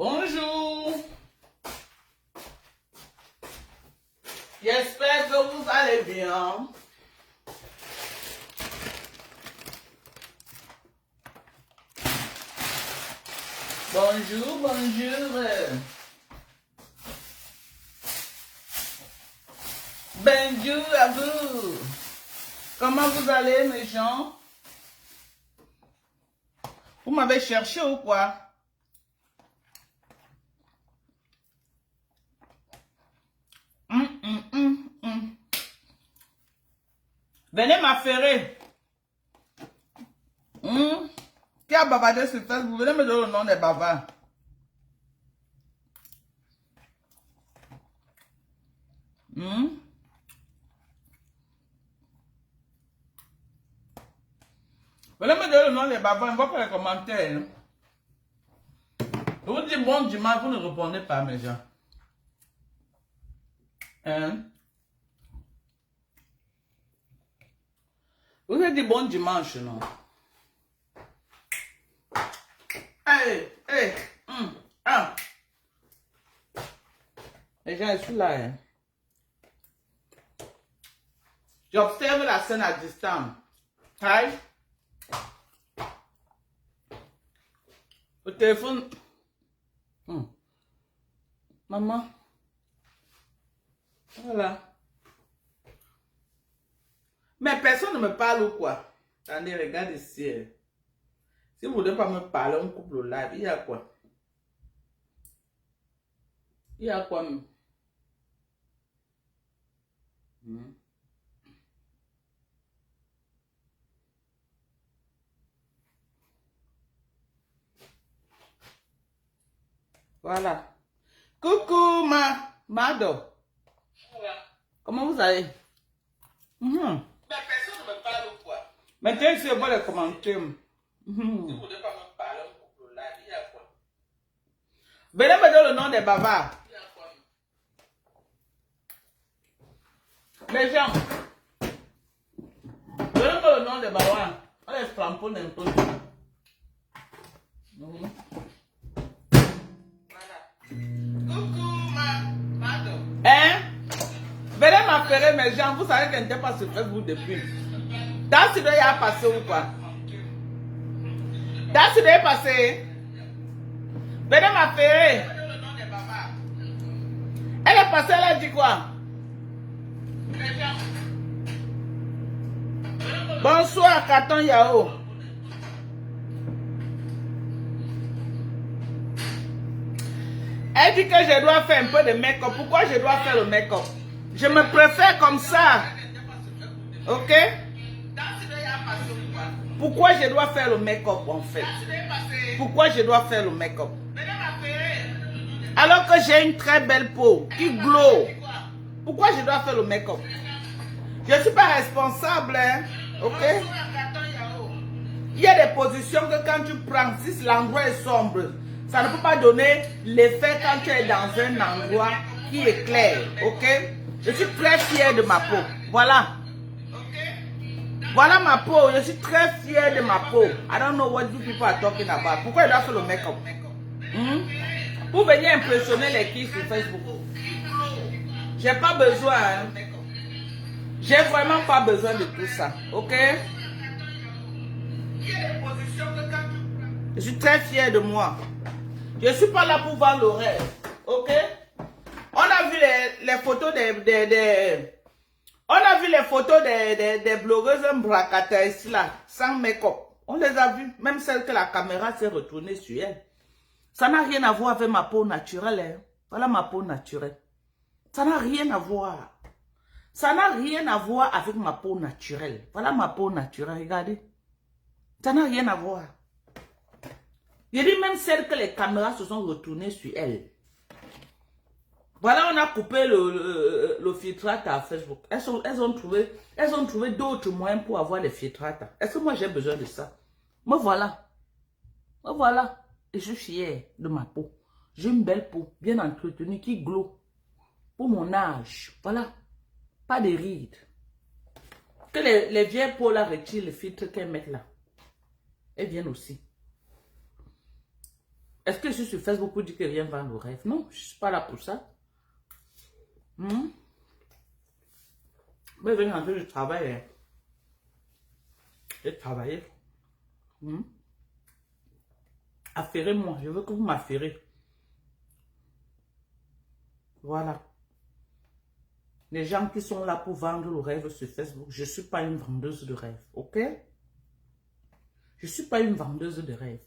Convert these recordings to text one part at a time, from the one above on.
Bonjour. J'espère que vous allez bien. Bonjour, bonjour. Bonjour à vous. Comment vous allez, mes gens? Vous m'avez cherché ou quoi? Venez m'affairer. Qui a bavardé sur Facebook? Venez me donner le nom des bavards. Venez me donner le nom des bavards. On ne voit pas les commentaires. Je vous dis bon dimanche, vous ne répondez pas, mes gens. Vous avez dit bon dimanche, non? Hey, hey, Les gens, je suis là. J'observe la scène à distance. Hi. Au téléphone. Maman. Voilà. Mais personne ne me parle ou quoi? Attendez, regarde ici. Si vous ne voulez pas me parler, on coupe le live. Il y a quoi? Il y a quoi? Voilà. Coucou, Mado. Comment vous allez? Mais personne ne me parle ou quoi? Maintenant, c'est bon les commentaires. Si vous ne voulez pas me parler, on coupe le live. Il y a quoi? Venez me donner le nom des bavards. Il y a quoi? Les gens. Donnez-moi le nom des bavards. On les flamponne un peu. Coucou, Mado. Venez m'affairer, mes gens. Vous savez que je n'étais pas sur Facebook depuis. Dans ce doigt, il a passé ou quoi? Dans ce doigt, il est passé. Venez m'affairer. Elle est passée, elle a dit quoi? Bonsoir, Carton Yao. Elle dit que je dois faire un peu de make-up. Pourquoi je dois faire le make-up? Je me préfère comme ça. Ok? Pourquoi je dois faire le make-up en fait? Pourquoi je dois faire le make-up? Alors que j'ai une très belle peau qui glow. Pourquoi je dois faire le make-up? Je ne suis pas responsable. Hein? Ok? Il y a des positions que quand tu prends, si l'endroit est sombre, ça ne peut pas donner l'effet quand tu es dans un endroit qui est clair. Ok? Je suis très fière de ma peau. Voilà. Voilà ma peau. Je suis très fière de ma peau. I don't know what you people are talking about. Pourquoi je dois faire le make-up? Pour venir impressionner les filles sur Facebook. J'ai pas besoin. Hein? J'ai vraiment pas besoin de tout ça. Ok? Je suis très fière de moi. Je ne suis pas là pour voir l'horaire. Ok? On a vu les photos on a vu les photos des blogueuses bracataires ici là, sans make-up. On les a vues, même celles que la caméra s'est retournée sur elles. Ça n'a rien à voir avec ma peau naturelle. Hein. Voilà ma peau naturelle. Ça n'a rien à voir. Ça n'a rien à voir avec ma peau naturelle. Voilà ma peau naturelle, regardez. Ça n'a rien à voir. Je dis même celles que les caméras se sont retournées sur elles. Voilà, on a coupé le filtrate à Facebook. Elles ont trouvé d'autres moyens pour avoir les filtrates. Est-ce que moi j'ai besoin de ça? Me voilà. Me voilà. Et je suis fière de ma peau. J'ai une belle peau, bien entretenue, qui glow. Pour mon âge. Voilà. Pas de rides. Que les vieilles peaux là retirent le filtre qu'elles mettent là. Elles viennent aussi. Est-ce que je suis sur Facebook pour dire que rien va le rêve? Non, je ne suis pas là pour ça. Mais venez rentrer du travail. Hein. J'ai travaillé. Affairez-moi. Je veux que vous m'affairez. Voilà. Les gens qui sont là pour vendre le rêve sur Facebook, je ne suis pas une vendeuse de rêve. Ok? Je ne suis pas une vendeuse de rêve.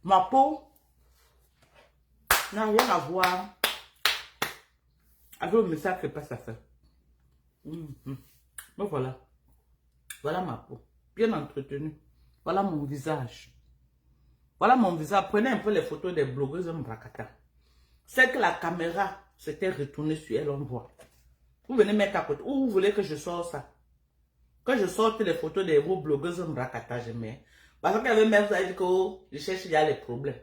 Ma peau n'a rien à voir avec le message que passe à faire. Mais voilà. Voilà ma peau. Bien entretenue. Voilà mon visage. Voilà mon visage. Prenez un peu les photos des blogueuses en Mbrakata. C'est que la caméra s'était retournée sur elle, on voit. Vous venez mettre à côté. Où vous voulez que je sorte ça? Que je sorte les photos des vos blogueuses en Mbrakata, je mets. Parce qu'elle veut même ça, dit que oh, je cherche, il y a les problèmes.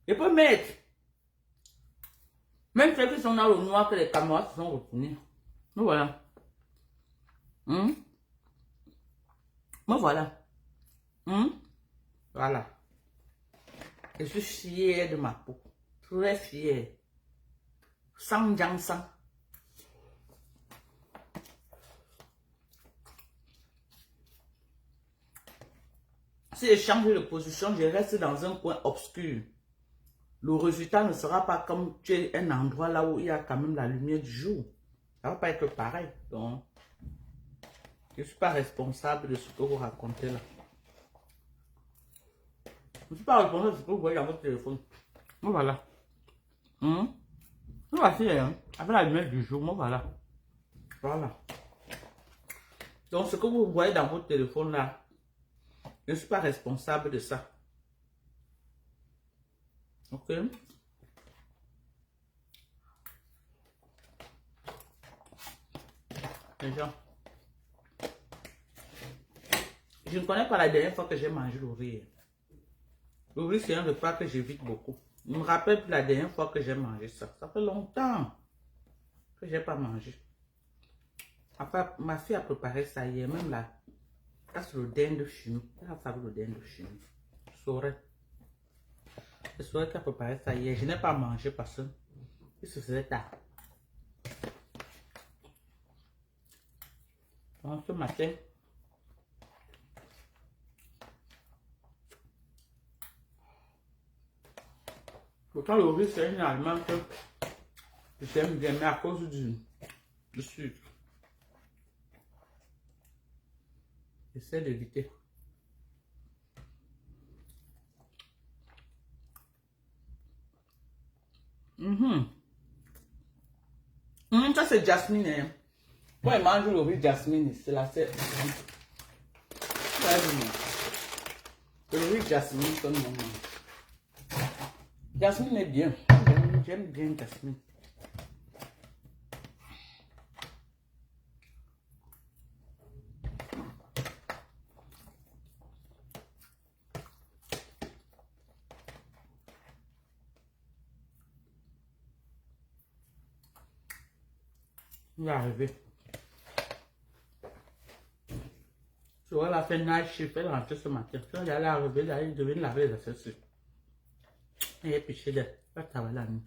Je peux mettre. Même ceux qui sont dans le noir, que les caméras se sont retournées. Mais voilà. Mais voilà. Voilà. Je suis fière de ma peau. Très fière. Sans sang. Si je change de position, je reste dans un coin obscur. Le résultat ne sera pas comme tu es un endroit là où il y a quand même la lumière du jour. Ça ne va pas être pareil. Donc, je ne suis pas responsable de ce que vous racontez là. Je ne suis pas responsable de ce que vous voyez dans votre téléphone. Bon, voilà. Voici, hein, avec la lumière du jour, bon, voilà. Voilà. Donc, ce que vous voyez dans votre téléphone là, je ne suis pas responsable de ça. Ok? Les gens. Je ne connais pas la dernière fois que j'ai mangé le riz. Le riz, c'est un repas que j'évite beaucoup. Je me rappelle plus la dernière fois que j'ai mangé ça. Ça fait longtemps que je n'ai pas mangé. Après, ma fille a préparé ça hier, même là. Ça, c'est le dinde chinois. Elle a fait le dinde chinois. Je saurais. Je saurais qu'elle a préparé ça hier. Je n'ai pas mangé parce que se faisait tard. Donc, ce matin, pourtant le riz, c'est un aliment que j'aime bien, mais à cause du sucre, j'essaie d'éviter. Ça, c'est Jasmine. Hein. Moi, je mange le riz Jasmine. C'est la c'est. Le riz Jasmine, comme mon nom. Jasmine est bien. J'aime bien Jasmine. Il va arriver. Je vais la faire night shift, elle rentre ce matin. Quand elle est arrivée, elle devait laver les affaires. Elle est pichée d'elle. Elle va travailler la nuit.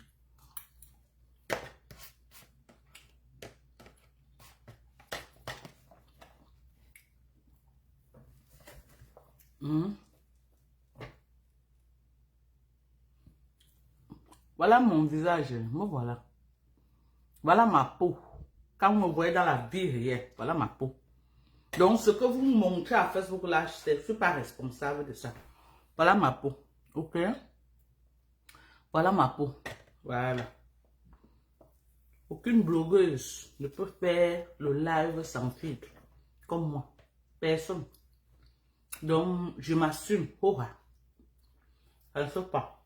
Voilà mon visage. Me voilà. Voilà ma peau. Quand vous me voyez dans la vie réelle, voilà ma peau. Donc, ce que vous me montrez à Facebook là, je ne suis pas responsable de ça. Voilà ma peau. Ok? Voilà ma peau. Voilà. Aucune blogueuse ne peut faire le live sans filtre. Comme moi. Personne. Donc, je m'assume. Oh, ça ne se fait pas.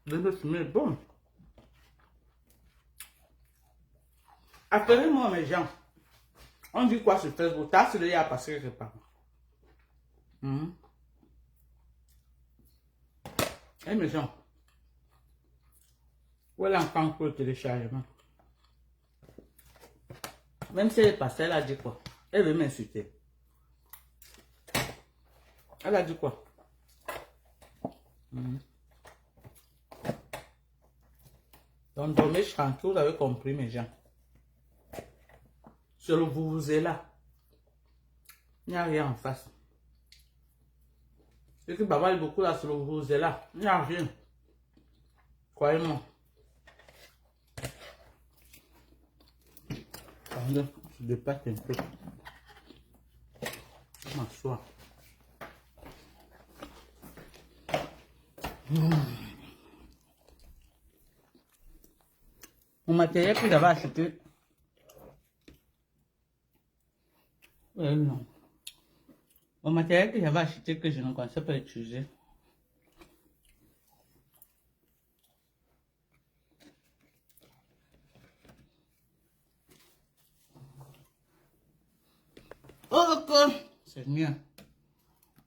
Le fumer est bon. Appelez-moi mes gens. On dit quoi sur Facebook? T'as celui là parce que je sais pas. Eh mes gens. Voilà encore pour le téléchargement. Même si elle est passée, elle a dit quoi? Elle veut m'insulter. Elle a dit quoi? Donc, dormez tranquille, vous avez compris, mes gens. Sur le vous êtes là. Il n'y a rien en face. Et que papa est beaucoup là, sur le vous êtes là. Il n'y a rien. Croyez-moi. Attendez, je dépâte un peu. Je m'assois. Mon matériel que j'avais acheté. Non. Mon matériel que j'avais acheté que je ne connaissais pas utiliser. Oh, ok. C'est mieux.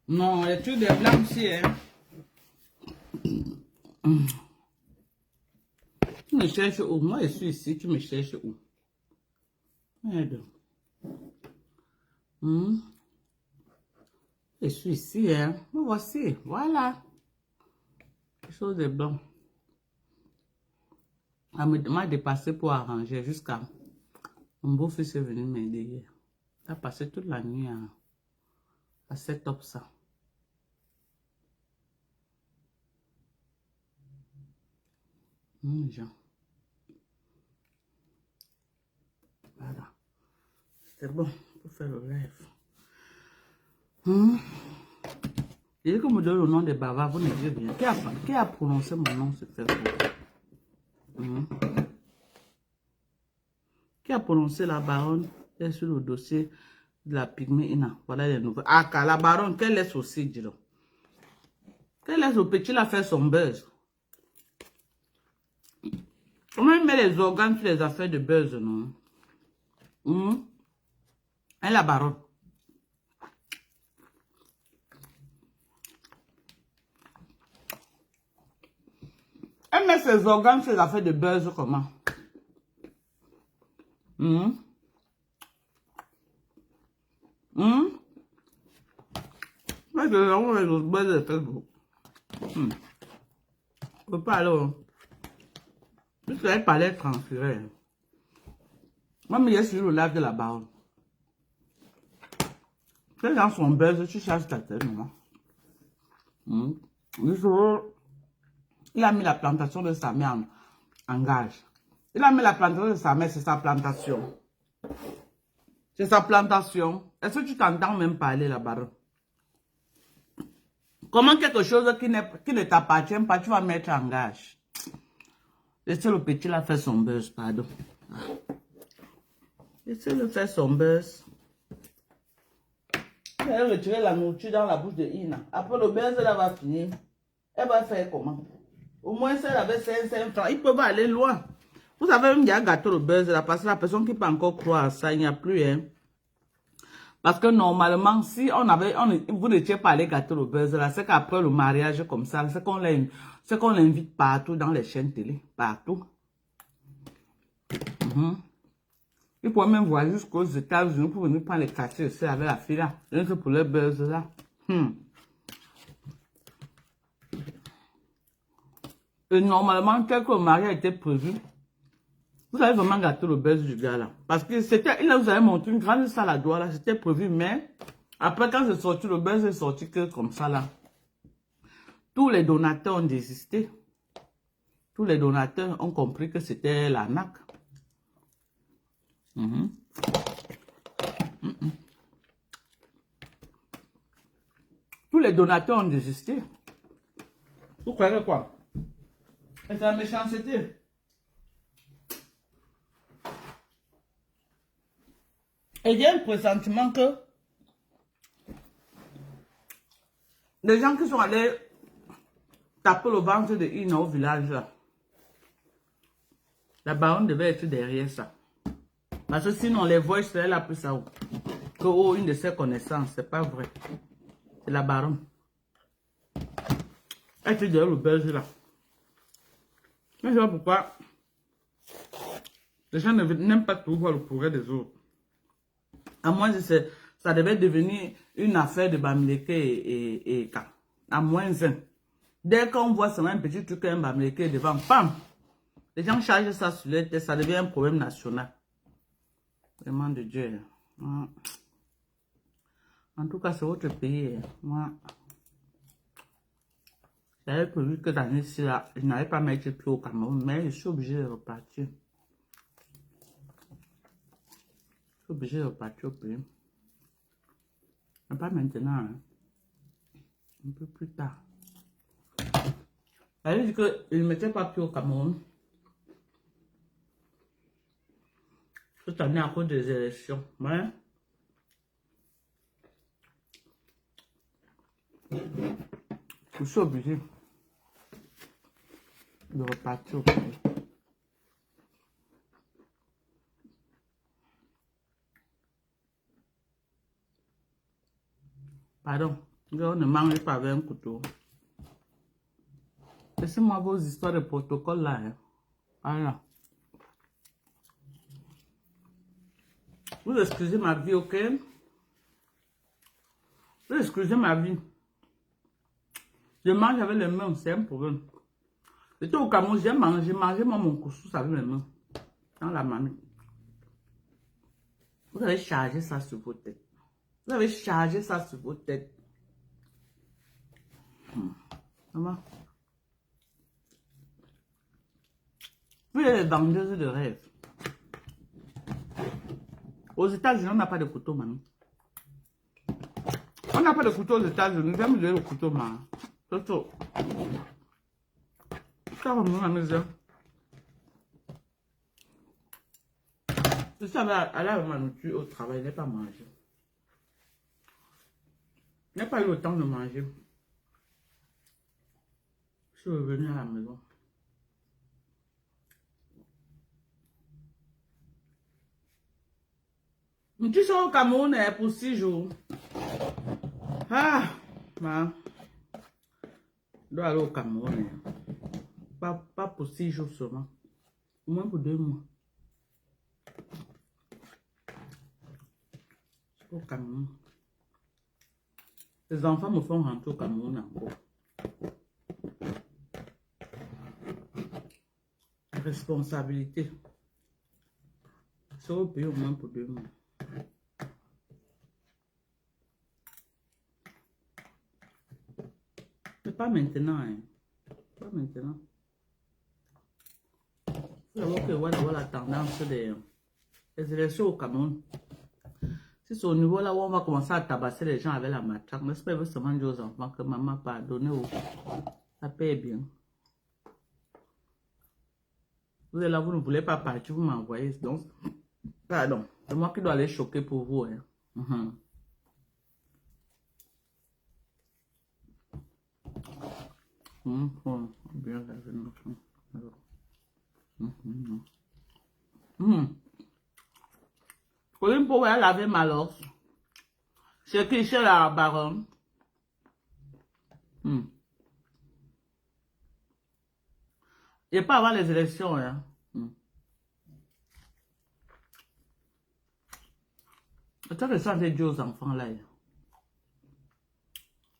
Non, les trucs de blanc aussi, hein. Tu me cherches où? Moi, je suis ici. Tu me cherches où? Aide. Je suis ici, hein. Me voici. Voilà. Quelque chose de blanc. Elle m'a dépassé pour arranger jusqu'à... Mon beau-fils est venu m'aider hier. Il a passé toute la nuit à set up ça. Genre. Voilà. C'est bon pour faire le live. Il dit que me donne le nom de Bava, vous ne dites rien. Qui a prononcé mon nom sur Facebook? Qui a prononcé la baronne sur le dossier de la pygmée Ina? Voilà les nouvelles. Ah, car la baronne, qu'elle laisse aussi, dis-le. Qu'elle laisse au petit la faire son buzz. Comment elle met les organes sur les affaires de buzz, non? Elle, la baronne. Elle met ses organes sur les affaires de buzz, comment? Moi, je vais avoir les buzz de Facebook. Je peux pas alors. Puisque elle parlait transférée. Moi, mais il y a sur le live de la baronne. Quand dans son buzz, tu charges ta tête, maman. Il a mis la plantation de sa mère en gage. Il a mis la plantation de sa mère, c'est sa plantation. C'est sa plantation. Est-ce que tu t'entends même parler, la baronne? Comment quelque chose qui ne t'appartient pas, tu vas mettre en gage? Laissez le petit là faire son buzz, pardon. Laissez-le faire son buzz. Elle va retirer la nourriture dans la bouche de Ina. Après le buzz, elle va finir. Elle va faire comment? Au moins, si elle avait 5 francs, ils peuvent aller loin. Vous savez, même il y a gâteau le buzz là, parce que la personne qui peut encore croire à ça, il n'y a plus, hein. Parce que normalement, si vous n'étiez pas allé gâter le buzz là, c'est qu'après le mariage comme ça, c'est qu'on l'invite partout dans les chaînes télé, partout. Il pourrait même voir jusqu'aux États-Unis pour venir prendre les cachets aussi avec la fille là, rien que pour le buzz là. Et normalement, tel que le mariage était prévu, vous avez vraiment gâté le buzz du gars là. Parce que c'était, il vous avait montré une grande salle à doigts là, c'était prévu, mais après quand c'est sorti, le buzz est sorti que comme ça là. Tous les donateurs ont désisté. Tous les donateurs ont compris que c'était l'arnaque. Tous les donateurs ont désisté. Vous croyez quoi? C'est la méchanceté. Et il y a un pressentiment que les gens qui sont allés taper le ventre de Ina au village là, la baronne devait être derrière ça. Parce que sinon les voix seraient là plus ça. Que une de ses connaissances, c'est pas vrai. C'est la baronne. Elle était derrière le buzz là. Je ne sais pas pourquoi les gens n'aiment pas trop voir le progrès des autres. À moins que ça devait devenir une affaire de Bamileke et K. À moins un. Dès qu'on voit seulement un petit truc, un Bamileke devant, pam! Les gens chargent ça sur les têtes, ça devient un problème national. Vraiment de Dieu. En tout cas, c'est votre pays. Moi, j'avais prévu que l'année-ci, je n'avais pas mettre pied au Cameroun, mais je suis obligé de repartir. Je suis obligé de repartir au pays. Mais pas maintenant, hein. Un peu plus tard. Elle dit qu'il ne mettait pas pied au Cameroun. Cette année à cause des élections. Mais je suis obligé de repartir au pays. Pardon, on ne mange pas avec un couteau. Laissez-moi vos histoires de protocole là. Hein. Voilà. Vous excusez ma vie, ok? Vous excusez ma vie. Je mange avec les mains, c'est un problème. J'étais au Cameroun, j'ai mangé moi mon couscous avec les mains. Dans la mamie. Vous avez chargé ça sur vos têtes. Vous avez chargé ça sur vos têtes. Maman. Vous êtes les vendeuses de rêve. Aux États-Unis, on n'a pas de couteau, mamie. On n'a pas de couteau aux États-Unis. Vous allez me donner le couteau, maman. C'est tout. Ça va me manger. Je savais aller avec ma nourriture au travail, je n'ai pas mangé. Je n'ai pas eu le temps de manger. Je suis revenu à la maison. Tu sors au Cameroun pour 6 jours. Ah, je dois aller au Cameroun. Pas pour 6 jours seulement. Au moins pour 2 mois. Au Cameroun. Les enfants me font rentrer au Cameroun encore. Responsabilité. C'est au pays au moins pour 2 mois. Mais pas maintenant, hein. Pas maintenant. Il faut avoir la tendance des élections au Cameroun. Si c'est au niveau là où on va commencer à tabasser les gens avec la matraque, mais c'est pas seulement dire aux enfants que maman pardonne ou ça paye bien. Vous êtes là, vous ne voulez pas partir, vous m'envoyez. Donc, pardon, c'est moi qui dois aller choquer pour vous. Hein. Bien laver notre. Colline pour laver ma losse. C'est qui chez la baronne. Et pas avant les élections. Hein. C'est ça que ça fait dire aux enfants là.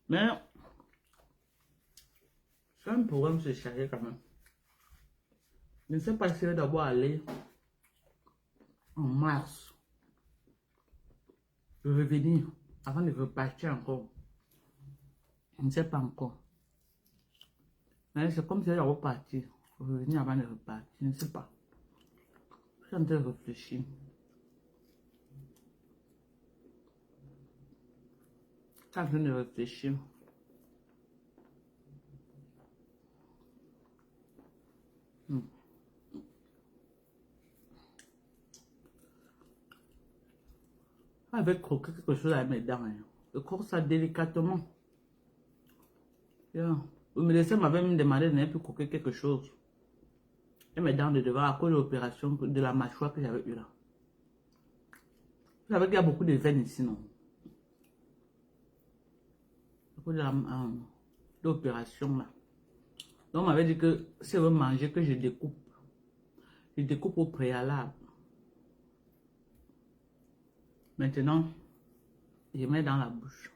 Mais c'est un problème se charger quand même. Je ne sais pas si je vais d'abord aller en mars. Je vais revenir avant de repartir encore. Je ne sais pas encore. Mais c'est comme si j'allais repartir. Je vais revenir avant de repartir. Je ne sais pas. Je suis en train de réfléchir. Je suis en train de réfléchir. Avec croquer quelque chose à mes dents. Je croque ça délicatement. Le médecin m'avait même demandé de ne plus croquer quelque chose. Et mes dents de devant à cause de l'opération de la mâchoire que j'avais eu là. Vous savez qu'il y a beaucoup de veines ici, non? À cause de l'opération là. Donc, on m'avait dit que si elle veut manger, que je découpe. Je découpe au préalable. Maintenant, je mets dans la bouche.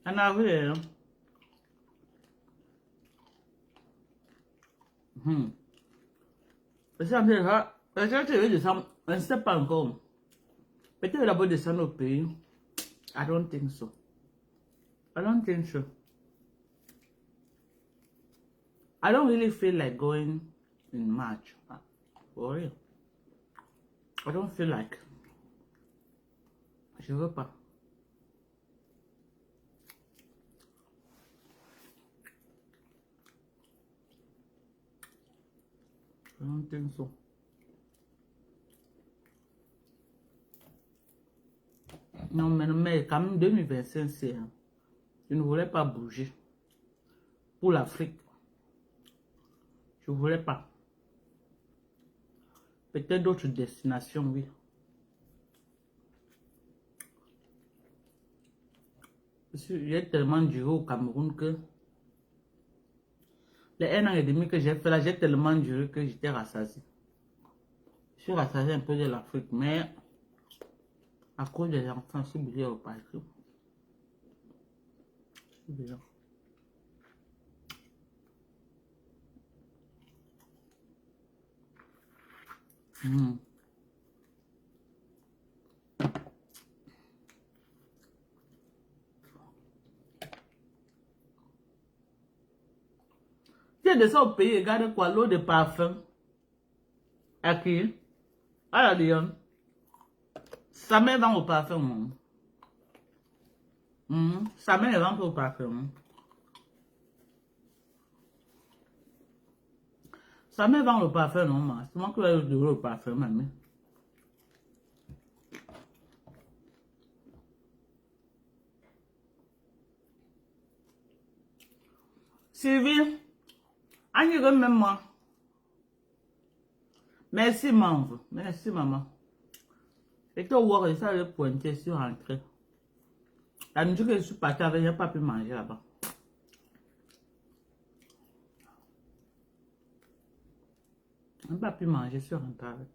On a vu, hein? Je ne sais pas encore. Peut-être d'abord descendre au pays. I don't think so. I don't think so. I don't really feel like going in March. For real. I don't feel like. Je veux pas. I don't think so. Non, mais quand même 2025, c'est... Je ne voulais pas bouger. Pour l'Afrique. Je ne voulais pas. Peut-être d'autres destinations, oui. Parce que j'ai tellement duré au Cameroun que... Les 1 an et demi que j'ai fait là, j'ai tellement duré que j'étais rassasié. Je suis rassasié un peu de l'Afrique, mais... À cause des enfants, je suis obligé de repartir. C'est bizarre. Tu es de ça au pays, regarde quoi, l'eau de parfum. À qui? À la Lyon. Sa mère vend au parfum. Sa mère vend au parfum. Sa mère vend le parfum, non, c'est moi qui vais le parfum, mamie. Sylvie, Annie, même moi. Merci, maman. Merci, maman. Et toi, voir ça, le pointer sur l'entrée. La nuit que je suis partie avec, je n'ai pas pu manger là-bas. Je n'ai pas pu manger sur l'entrée avec.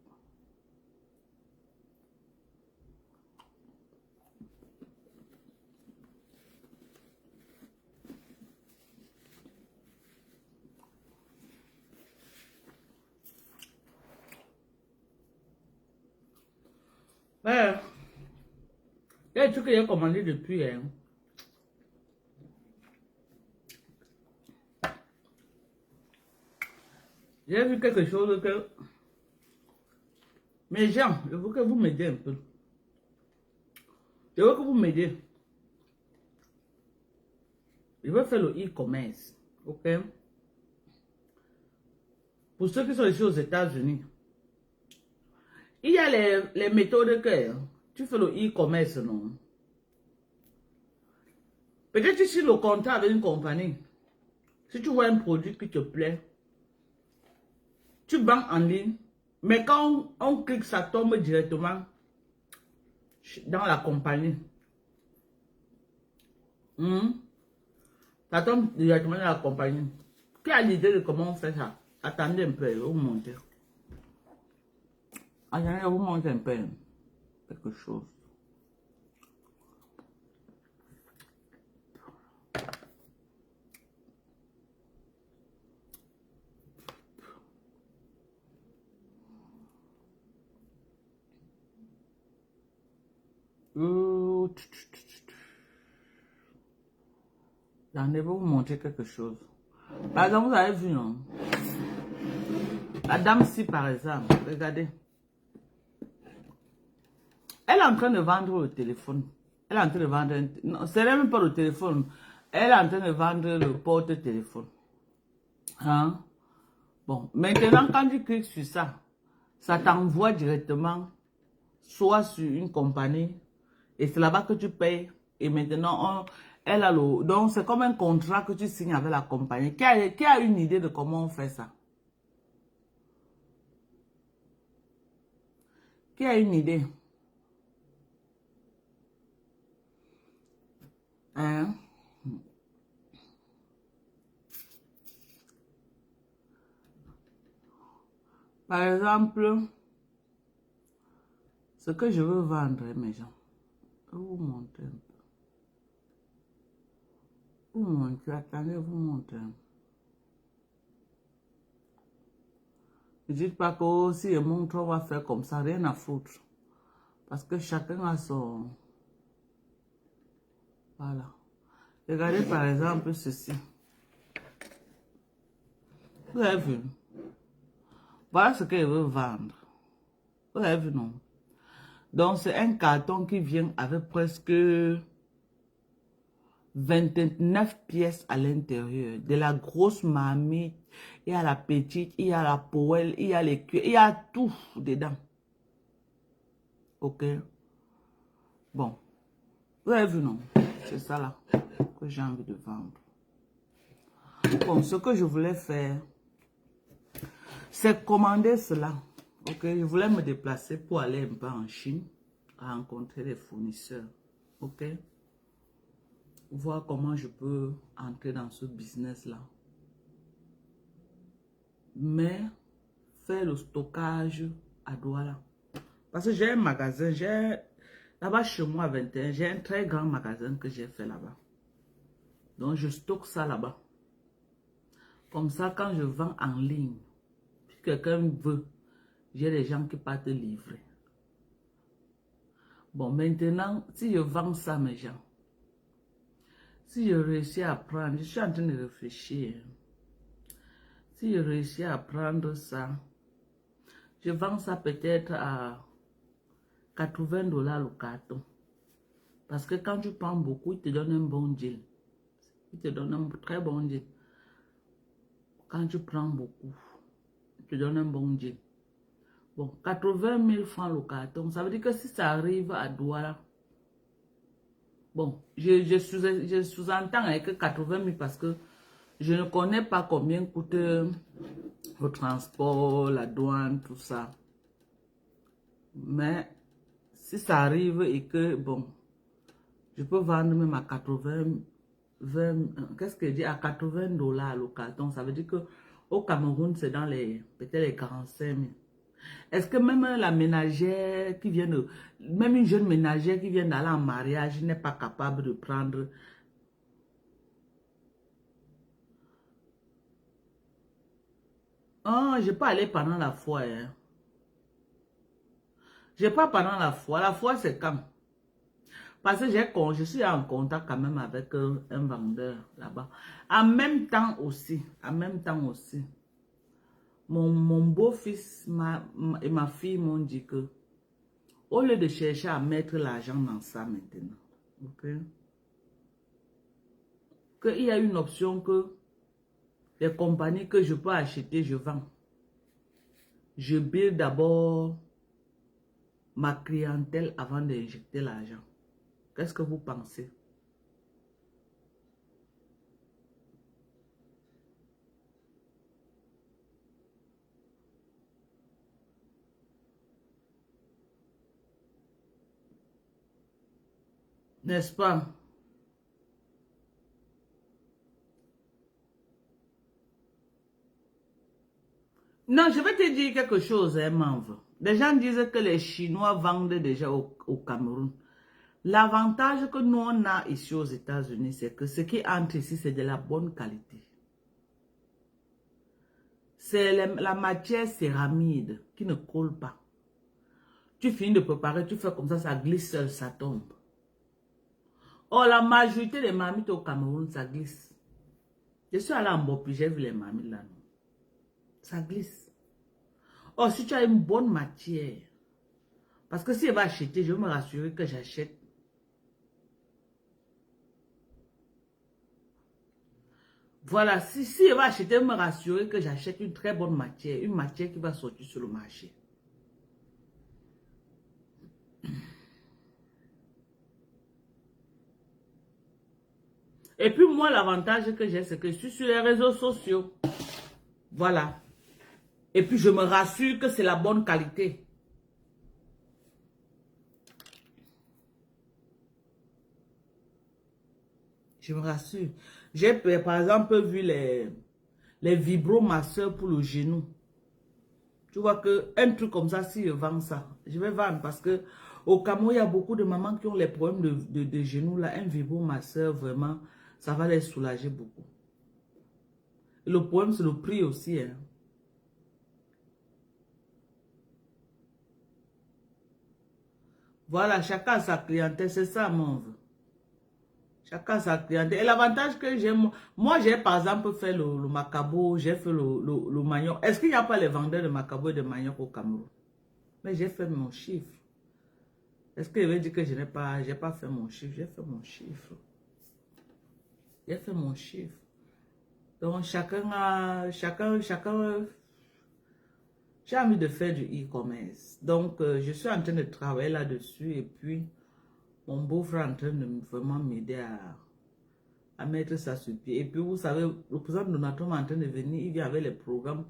Ouais. Il y a des trucs que j'ai commandé depuis. Hein. J'ai vu quelque chose que... Mais gens, je veux que vous m'aidiez un peu. Je veux que vous m'aidiez. Je veux faire le e-commerce. Ok? Pour ceux qui sont ici aux États-Unis, il y a les méthodes que tu fais le e-commerce, non? Peut-être ici le contrat avec une compagnie. Si tu vois un produit qui te plaît, tu vends en ligne. Mais quand on clique, ça tombe directement dans la compagnie. Ça tombe directement dans la compagnie. Qui a l'idée de comment on fait ça? Attendez un peu, je vais vous montrer. Attendez, je vais vous montrer un peu quelque chose. Attendez, je vais vous montrer quelque chose. Par exemple, vous avez vu, non? La dame-ci, par exemple, regardez. Elle est en train de vendre le téléphone. Elle est en train de vendre... Non, ce n'est même pas le téléphone. Elle est en train de vendre le porte-téléphone. Hein? Bon, maintenant, quand tu cliques sur ça, ça t'envoie directement soit sur une compagnie et c'est là-bas que tu payes. Et maintenant, elle a le... Donc, c'est comme un contrat que tu signes avec la compagnie. Qui a une idée de comment on fait ça? Qui a une idée? Hein? Par exemple, ce que je veux vendre, mes gens. Vous montez un peu. Vous montez, attendez, vous montez un peu. Ne dites pas que oh, si je montre, on va faire comme ça, rien à foutre. Parce que chacun a son... Voilà. Regardez par exemple ceci. Vous avez vu? Voilà ce que je veux vendre. Vous avez vu, non? Donc, c'est un carton qui vient avec presque 29 pièces à l'intérieur. De la grosse marmite, il y a la petite, il y a la poêle, il y a les cuirs, il y a tout dedans. Ok? Bon. Vous avez vu, non? C'est ça là que j'ai envie de vendre. Bon, ce que je voulais faire, c'est commander cela. Ok? Je voulais me déplacer pour aller un peu en Chine, à rencontrer les fournisseurs. Ok? Voir comment je peux entrer dans ce business-là. Mais faire le stockage à Douala. Parce que j'ai un magasin, là-bas chez moi à 21, j'ai un très grand magasin que j'ai fait là-bas. Donc je stocke ça là-bas. Comme ça, quand je vends en ligne, si quelqu'un veut, j'ai des gens qui partent livrer. Bon, maintenant, si je vends ça, mes gens, si je réussis à prendre, je suis en train de réfléchir. Si je réussis à prendre ça, je vends ça peut-être à 80 $ le carton. Parce que quand tu prends beaucoup, il te donne un bon deal. Il te donne un très bon deal. Quand tu prends beaucoup, il te donne un bon deal. Bon, 80 000 francs le carton. Ça veut dire que si ça arrive à Douala, bon, je sous-entends avec 80 000 parce que je ne connais pas combien coûte le transport, la douane, tout ça. Mais si ça arrive et que, bon, je peux vendre même à 80, 20, qu'est-ce que je dis, à 80 $ le carton. Ça veut dire que au Cameroun, c'est dans les, peut-être les 45 000. Est-ce que même la ménagère qui vient de, même une jeune ménagère qui vient d'aller en mariage n'est pas capable de prendre? Oh, je peux aller pendant la foi. Hein. Je pas pendant la foi. La foi, c'est quand? Parce que je suis en contact quand même avec un vendeur là-bas. En même temps aussi, mon beau-fils et ma fille m'ont dit que, au lieu de chercher à mettre l'argent dans ça maintenant, ok, qu'il y a une option que les compagnies que je peux acheter, je vends. Je build d'abord ma clientèle avant d'injecter l'argent. Qu'est-ce que vous pensez? N'est-ce pas? Non, je vais te dire quelque chose, hein, Manve. Les gens disent que les Chinois vendent déjà au Cameroun. L'avantage que nous on a ici aux États-Unis, c'est que ce qui entre ici, c'est de la bonne qualité. C'est la matière céramide qui ne colle pas. Tu finis de préparer, tu fais comme ça glisse seul, ça tombe. Oh, la majorité des marmites au Cameroun, ça glisse. Je suis allé en Bopi, j'ai vu les marmites là. Ça glisse. Oh, si tu as une bonne matière, parce que si elle va acheter, je vais me rassurer que j'achète. Voilà, si elle va acheter, je vais me rassurer que j'achète une très bonne matière, une matière qui va sortir sur le marché. Et puis moi, l'avantage que j'ai, c'est que je suis sur les réseaux sociaux. Voilà. Et puis je me rassure que c'est la bonne qualité. Je me rassure. J'ai par exemple vu les vibromasseurs pour le genou. Tu vois que un truc comme ça, si je vends ça, je vais vendre parce que au Cameroun, il y a beaucoup de mamans qui ont les problèmes de genoux là. Un vibromasseur, vraiment, ça va les soulager beaucoup. Et le problème, c'est le prix aussi. Hein. Voilà, chacun a sa clientèle, c'est ça mon vœu. Chacun a sa clientèle. Et l'avantage que j'ai, moi j'ai par exemple fait le macabo, j'ai fait le manioc. Est-ce qu'il n'y a pas les vendeurs de macabo et de manioc au Cameroun? Mais j'ai fait mon chiffre. Est-ce que je vais dire que je n'ai pas, j'ai pas fait mon chiffre? J'ai fait mon chiffre. J'ai fait mon chiffre. Donc chacun, j'ai envie de faire du e-commerce. Donc je suis en train de travailler là-dessus et puis mon beau-frère est en train de vraiment m'aider à mettre ça sur pied. Et puis vous savez, le président Donald Trump est en train de venir, il vient avec les programmes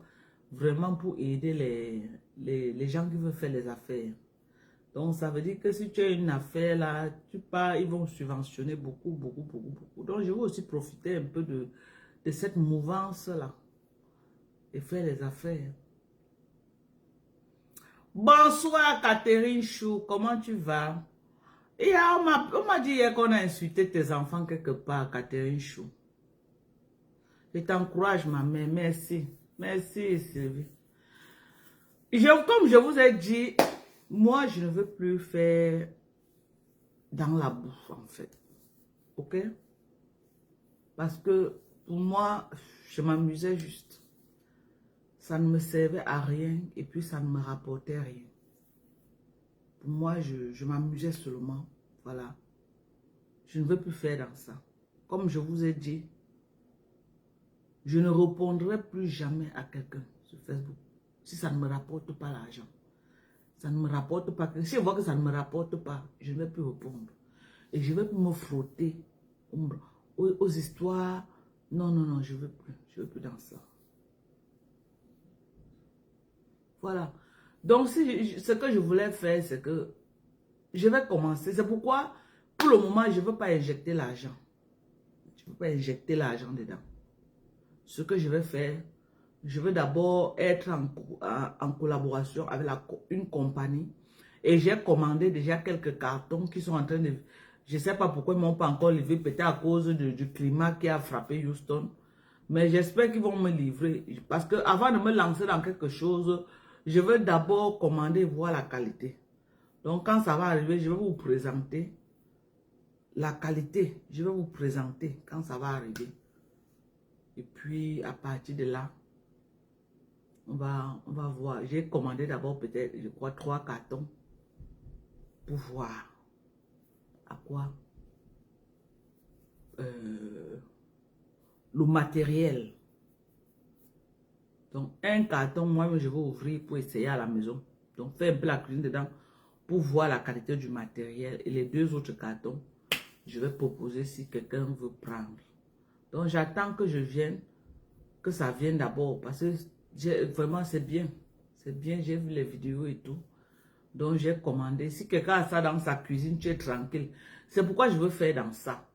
vraiment pour aider les gens qui veulent faire les affaires. Donc, ça veut dire que si tu as une affaire là, tu pars, ils vont subventionner beaucoup, beaucoup, beaucoup, beaucoup. Donc, je veux aussi profiter un peu de cette mouvance là et faire les affaires. Bonsoir, Catherine Chou, comment tu vas? Et on m'a dit hier qu'on a insulté tes enfants quelque part, Catherine Chou. Je t'encourage, ma mère, merci. Merci, Sylvie. Comme je vous ai dit, moi, je ne veux plus faire dans la bouffe, en fait. Ok? Parce que pour moi, je m'amusais juste. Ça ne me servait à rien et puis ça ne me rapportait rien. Pour moi, je m'amusais seulement. Voilà. Je ne veux plus faire dans ça. Comme je vous ai dit, je ne répondrai plus jamais à quelqu'un sur Facebook si ça ne me rapporte pas l'argent. Ça ne me rapporte pas. Si je vois que ça ne me rapporte pas, je ne vais plus répondre. Et je ne vais plus me frotter aux histoires. Non, non, non, je ne veux plus. Je ne veux plus dans ça. Voilà. Donc, ce que je voulais faire, c'est que je vais commencer. C'est pourquoi, pour le moment, je ne veux pas injecter l'argent. Je ne veux pas injecter l'argent dedans. Ce que je vais faire, je veux d'abord être en collaboration avec une compagnie. Et j'ai commandé déjà quelques cartons qui sont en train de... Je ne sais pas pourquoi ils ne m'ont pas encore livré, peut-être à cause du climat qui a frappé Houston. Mais j'espère qu'ils vont me livrer. Parce que avant de me lancer dans quelque chose, je veux d'abord commander et voir la qualité. Donc quand ça va arriver, je vais vous présenter la qualité. Je vais vous présenter quand ça va arriver. Et puis à partir de là, on va voir. J'ai commandé d'abord peut-être, je crois, 3 cartons pour voir à quoi le matériel. Donc, un carton, moi, je vais ouvrir pour essayer à la maison. Donc, faire un peu la cuisine dedans pour voir la qualité du matériel. Et les 2 autres cartons, je vais proposer si quelqu'un veut prendre. Donc, j'attends que je vienne, que ça vienne d'abord. Parce que vraiment, c'est bien. C'est bien, j'ai vu les vidéos et tout. Donc, j'ai commandé. Si quelqu'un a ça dans sa cuisine, tu es tranquille. C'est pourquoi je veux faire dans ça.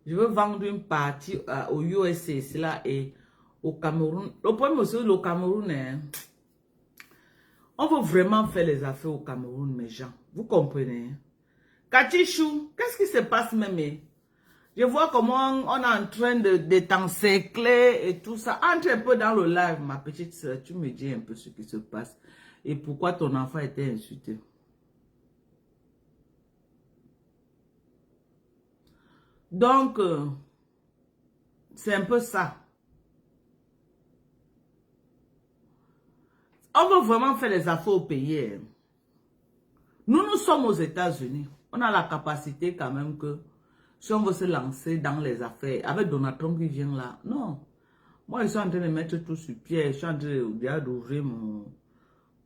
Je veux vendre une partie au USA, c'est là, et au Cameroun. Le problème aussi, le Cameroun, hein, on veut vraiment faire les affaires au Cameroun, mes gens. Vous comprenez? Katichou, qu'est-ce qui se passe même? Je vois comment on est en train de t'encercler et tout ça. Entre un peu dans le live, ma petite soeur. Tu me dis un peu ce qui se passe. Et pourquoi ton enfant était insulté. Donc, c'est un peu ça. On veut vraiment faire les affaires au pays. Nous sommes aux États-Unis. On a la capacité quand même que si on veut se lancer dans les affaires, avec Donald Trump qui vient là, non. Moi, je suis en train de mettre tout sur pied. Je suis en train d'ouvrir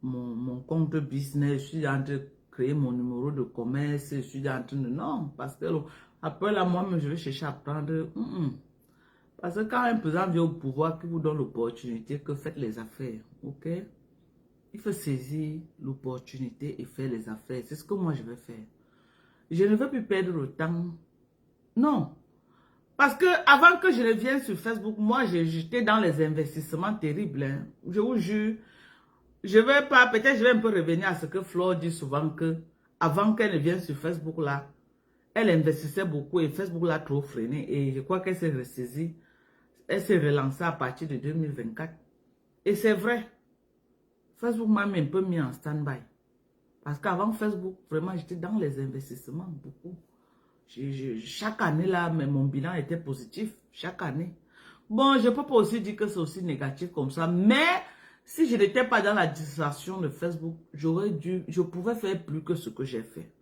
mon compte business. Je suis en train de créer mon numéro de commerce. Je suis en train de... Non, parce que après là, moi-même, je vais chercher à prendre... Parce que quand un président vient au pouvoir, qui vous donne l'opportunité, que faites les affaires, ok? Il faut saisir l'opportunité et faire les affaires. C'est ce que moi, je vais faire. Je ne veux plus perdre le temps. Non. Parce que avant que je ne vienne sur Facebook, moi, j'étais dans les investissements terribles. Hein. Je vous jure, je vais pas, peut-être je vais un peu revenir à ce que Flore dit souvent que avant qu'elle ne vienne sur Facebook là, elle investissait beaucoup et Facebook l'a trop freiné et je crois qu'elle s'est ressaisie. Elle s'est relancée à partir de 2024. Et c'est vrai, Facebook m'a un peu mis en stand-by. Parce qu'avant Facebook, vraiment, j'étais dans les investissements beaucoup. Chaque année là, mais mon bilan était positif. Chaque année. Bon, je ne peux pas aussi dire que c'est aussi négatif comme ça. Mais si je n'étais pas dans la distraction de Facebook, je pouvais faire plus que ce que j'ai fait.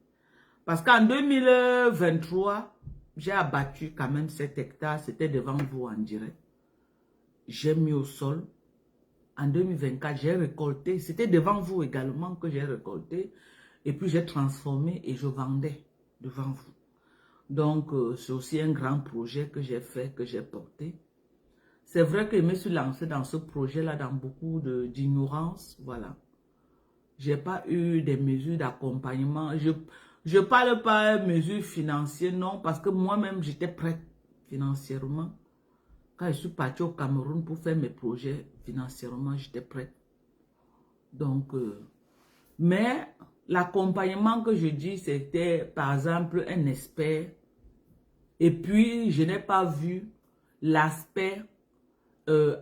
Parce qu'en 2023, j'ai abattu quand même 7 hectares. C'était devant vous en direct. J'ai mis au sol. En 2024, j'ai récolté. C'était devant vous également que j'ai récolté. Et puis, j'ai transformé et je vendais devant vous. Donc, c'est aussi un grand projet que j'ai fait, que j'ai porté. C'est vrai que je me suis lancé dans ce projet-là dans beaucoup d'ignorance. Voilà. Je n'ai pas eu des mesures d'accompagnement. Je ne parle pas de mesures financières, non, parce que moi-même, j'étais prête financièrement. Quand je suis partie au Cameroun pour faire mes projets financièrement, j'étais prête. Donc, mais l'accompagnement que je dis, c'était par exemple un expert. Et puis, je n'ai pas vu l'aspect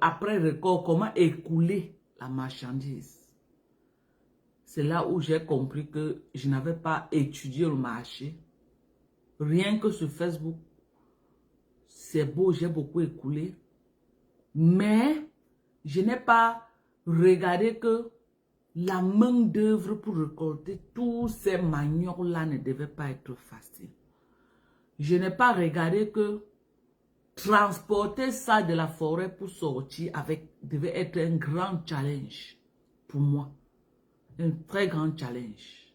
après record, comment écouler la marchandise. C'est là où j'ai compris que je n'avais pas étudié le marché. Rien que sur Facebook, c'est beau, j'ai beaucoup écoulé. Mais je n'ai pas regardé que la main d'œuvre pour récolter tous ces maniocs-là ne devait pas être facile. Je n'ai pas regardé que transporter ça de la forêt pour sortir devait être un grand challenge pour moi. Un très grand challenge.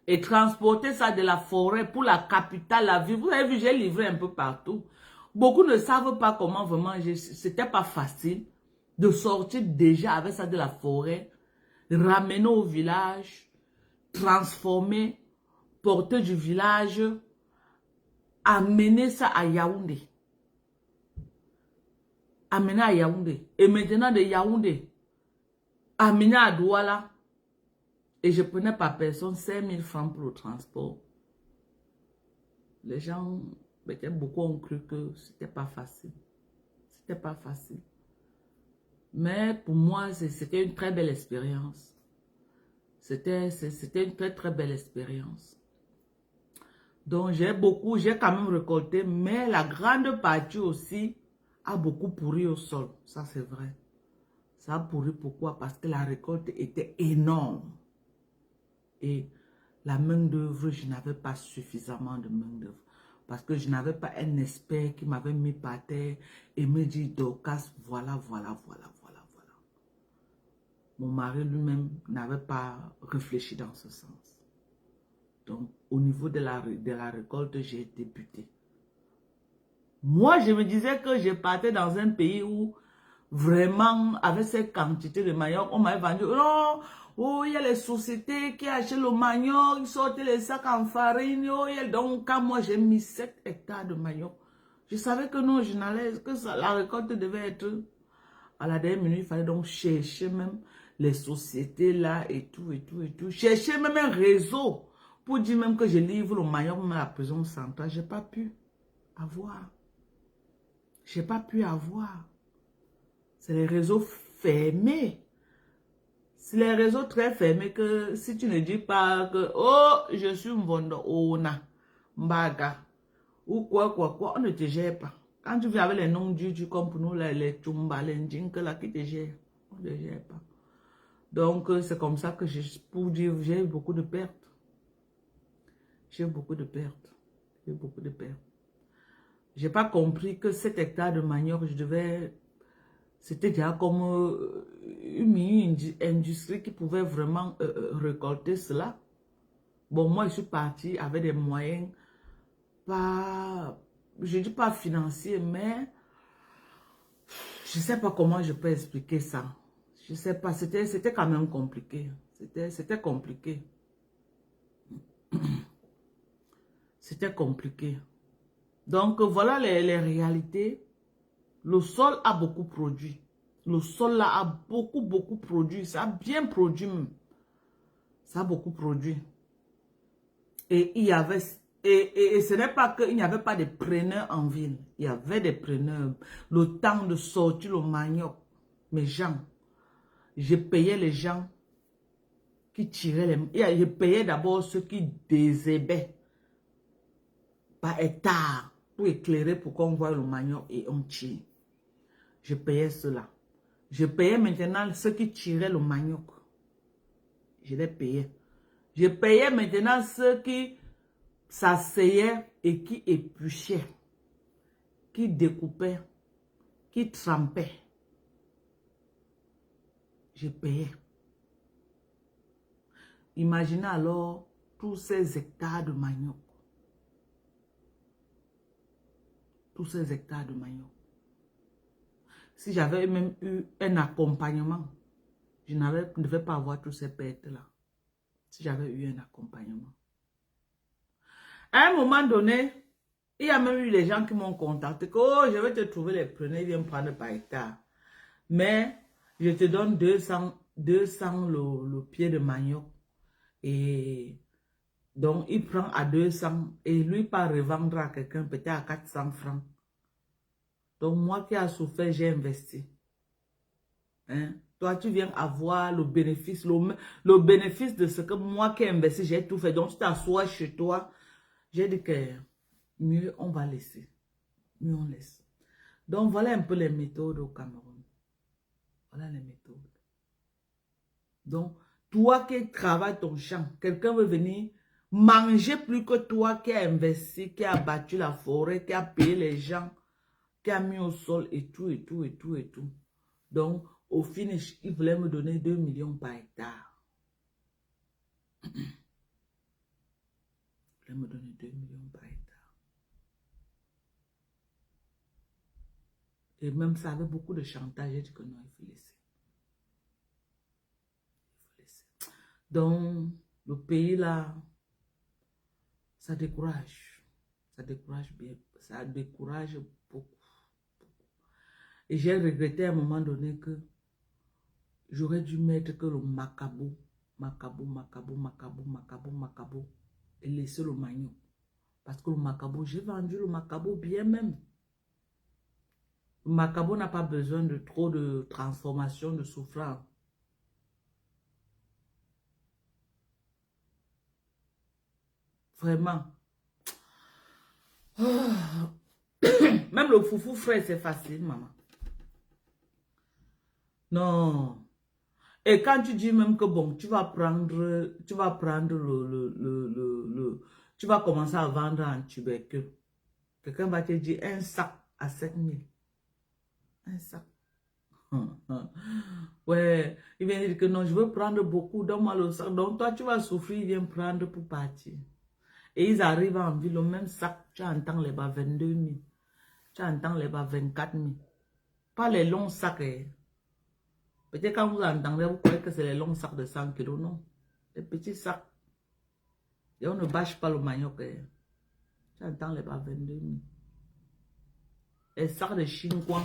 Et transporter ça de la forêt pour la capitale, la ville. Vous avez vu, j'ai livré un peu partout. Beaucoup ne savent pas comment vraiment, c'était pas facile de sortir déjà avec ça de la forêt, ramener au village, transformer, porter du village, amener ça à Yaoundé. Amener à Yaoundé. Et maintenant de Yaoundé, amener à Douala. Et je prenais par personne 5000 francs pour le transport. Les gens, beaucoup ont cru que c'était pas facile. C'était pas facile. Mais pour moi, c'était une très belle expérience. C'était une très très belle expérience. Donc j'ai quand même récolté, mais la grande partie aussi a beaucoup pourri au sol. Ça c'est vrai. Ça a pourri pourquoi? Parce que la récolte était énorme. Et la main d'œuvre, je n'avais pas suffisamment de main d'œuvre. Parce que je n'avais pas un expert qui m'avait mis par terre et me dit, Dorcas, voilà. Mon mari lui-même n'avait pas réfléchi dans ce sens. Donc, au niveau de la récolte, j'ai débuté. Moi, je me disais que je partais dans un pays où, vraiment, avec cette quantité de manioc, on m'avait vendu, non, oh, il y a les sociétés qui achètent le manioc, ils sortent les sacs en farine, oh, donc, quand moi, j'ai mis 7 hectares de manioc, je savais que non, je n'allais, que ça, la récolte devait être à la dernière minute. Il fallait donc chercher même les sociétés là et tout. Chercher même un réseau pour dire même que je livre le manioc à la prison centrale. J'ai pas pu avoir. J'ai pas pu avoir. C'est les réseaux fermés. C'est les réseaux très fermés que si tu ne dis pas que oh, je suis Mvondo Ona, Mbaga, ou quoi, on ne te gère pas. Quand tu viens avec les noms du comme pour nous, les Tchumba, les Ndjinke là qui te gèrent, on ne te gère pas. Donc, c'est comme ça que pour dire, j'ai eu beaucoup de pertes. J'ai eu beaucoup de pertes. J'ai eu beaucoup de pertes. Je n'ai pas compris que 7 hectares de manioc, c'était déjà comme une industrie qui pouvait vraiment récolter cela. Bon, moi, je suis partie avec des moyens, pas, je ne dis pas financiers, mais je ne sais pas comment je peux expliquer ça. Je ne sais pas, c'était quand même compliqué. C'était compliqué. C'était compliqué. Donc, voilà les réalités. Le sol a beaucoup produit. Le sol là a beaucoup produit. Ça a bien produit même. Ça a beaucoup produit. Et il y avait... Et ce n'est pas qu'il n'y avait pas de preneurs en ville. Il y avait des preneurs. Le temps de sortir le manioc. Mes gens. Je payais les gens qui tiraient les... Je payais d'abord ceux qui désherbaient par hectare pour éclairer pour qu'on voit le manioc et on tire. Je payais cela. Je payais maintenant ceux qui tiraient le manioc. Je les payais. Je payais maintenant ceux qui s'asseyaient et qui épluchaient, qui découpaient, qui trempaient. Je payais. Imaginez alors tous ces hectares de manioc. Tous ces hectares de manioc. Si j'avais même eu un accompagnement, je ne devais pas avoir tous ces pertes-là. Si j'avais eu un accompagnement. À un moment donné, il y a même eu les gens qui m'ont contacté que oh, je vais te trouver les preneurs, viens prendre par hectare. Mais je te donne 200 le pied de manioc. Et donc, il prend à 200 et lui pas revendre à quelqu'un peut-être à 400 francs. Donc, moi qui ai souffert, j'ai investi. Hein? Toi, tu viens avoir le bénéfice, le bénéfice de ce que moi qui ai investi, j'ai tout fait. Donc, tu t'assois chez toi. J'ai dit que mieux on va laisser. Mieux on laisse. Donc, voilà un peu les méthodes au Cameroun. Voilà les méthodes. Donc, toi qui travailles ton champ, quelqu'un veut venir manger plus que toi qui a investi, qui a battu la forêt, qui a payé les gens, qui a mis au sol et tout, et tout, et tout, et tout. Donc, au finish, il voulait me donner 2 millions par hectare. Il voulait me donner 2 millions par hectare. Et même ça avait beaucoup de chantage. J'ai dit que non, il faut laisser. Il faut laisser. Donc, le pays là, ça décourage. Ça décourage bien. Ça décourage beaucoup. Et j'ai regretté à un moment donné que j'aurais dû mettre que le macabo, et laisser le manioc. Parce que le macabo, j'ai vendu le macabo bien même. Le macabo n'a pas besoin de trop de transformation, de souffrance. Vraiment. Même le foufou frais, c'est facile, maman. Non. Et quand tu dis même que bon, tu vas prendre tu vas commencer à vendre en tubercule. Quelqu'un va te dire un sac à 7 000. Un sac. Ouais, il vient dire que non, je veux prendre beaucoup, donne-moi le sac. Donc toi, tu vas souffrir, viens prendre pour partir. Et ils arrivent en ville, le même sac, tu entends les bas 22 000. Tu entends les bas 24 000. Pas les longs sacs. Peut-être quand vous entendez, vous croyez que c'est les longs sacs de 100 kilos, non. Les petits sacs. Et on ne bâche pas le manioc. Tu entends les bas 22 000. Les sacs de chinois.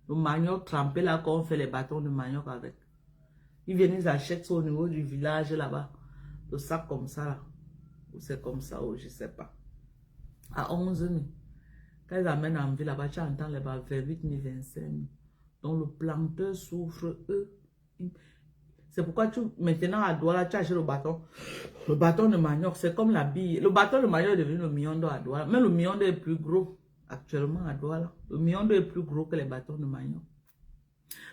Le manioc trempé là, qu'on fait les bâtons de manioc avec. Ils viennent, ils achètent ça au niveau du village là-bas. Le sac comme ça là. Ou c'est comme ça, ou je ne sais pas. À 11 000. Quand ils amènent en ville là-bas, tu entends les bas 28 000, 25 000. Donc le planteur souffre, eux. C'est pourquoi maintenant à Douala, tu achètes le bâton. Le bâton de manioc, c'est comme la bille. Le bâton de manioc est devenu le miondo à Douala. Même le miondo est plus gros actuellement à Douala. Le miondo est plus gros que les bâtons de manioc.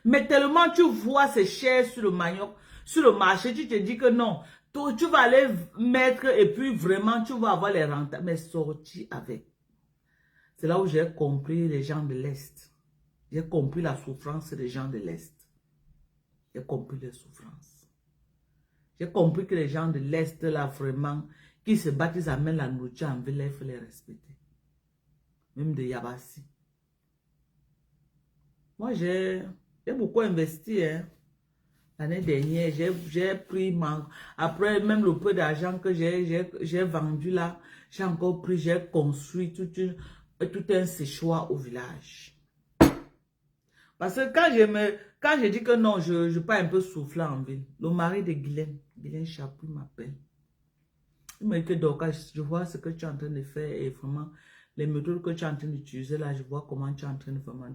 Mais tellement tu vois c'est cher sur le manioc, sur le marché, tu te dis que non. Tu vas aller mettre et puis vraiment tu vas avoir les rentes. Mais sortir avec. C'est là où j'ai compris les gens de l'Est. J'ai compris la souffrance des gens de l'Est. J'ai compris les souffrances. J'ai compris que les gens de l'Est, là, vraiment, qui se battent, ils amènent la nourriture en ville, il faut les respecter. Même de Yabassi. Moi, j'ai beaucoup investi, hein. L'année dernière, j'ai pris, après même le peu d'argent que j'ai vendu là, j'ai encore pris, j'ai construit tout un séchoir au village. Parce que quand je dis que non, je pas un peu souffler en ville. Le mari de Guylaine Chaput m'appelle. Il m'a dit que Dorcas, je vois ce que tu es en train de faire et vraiment, les méthodes que tu es en train d'utiliser là, je vois comment tu es en train de vraiment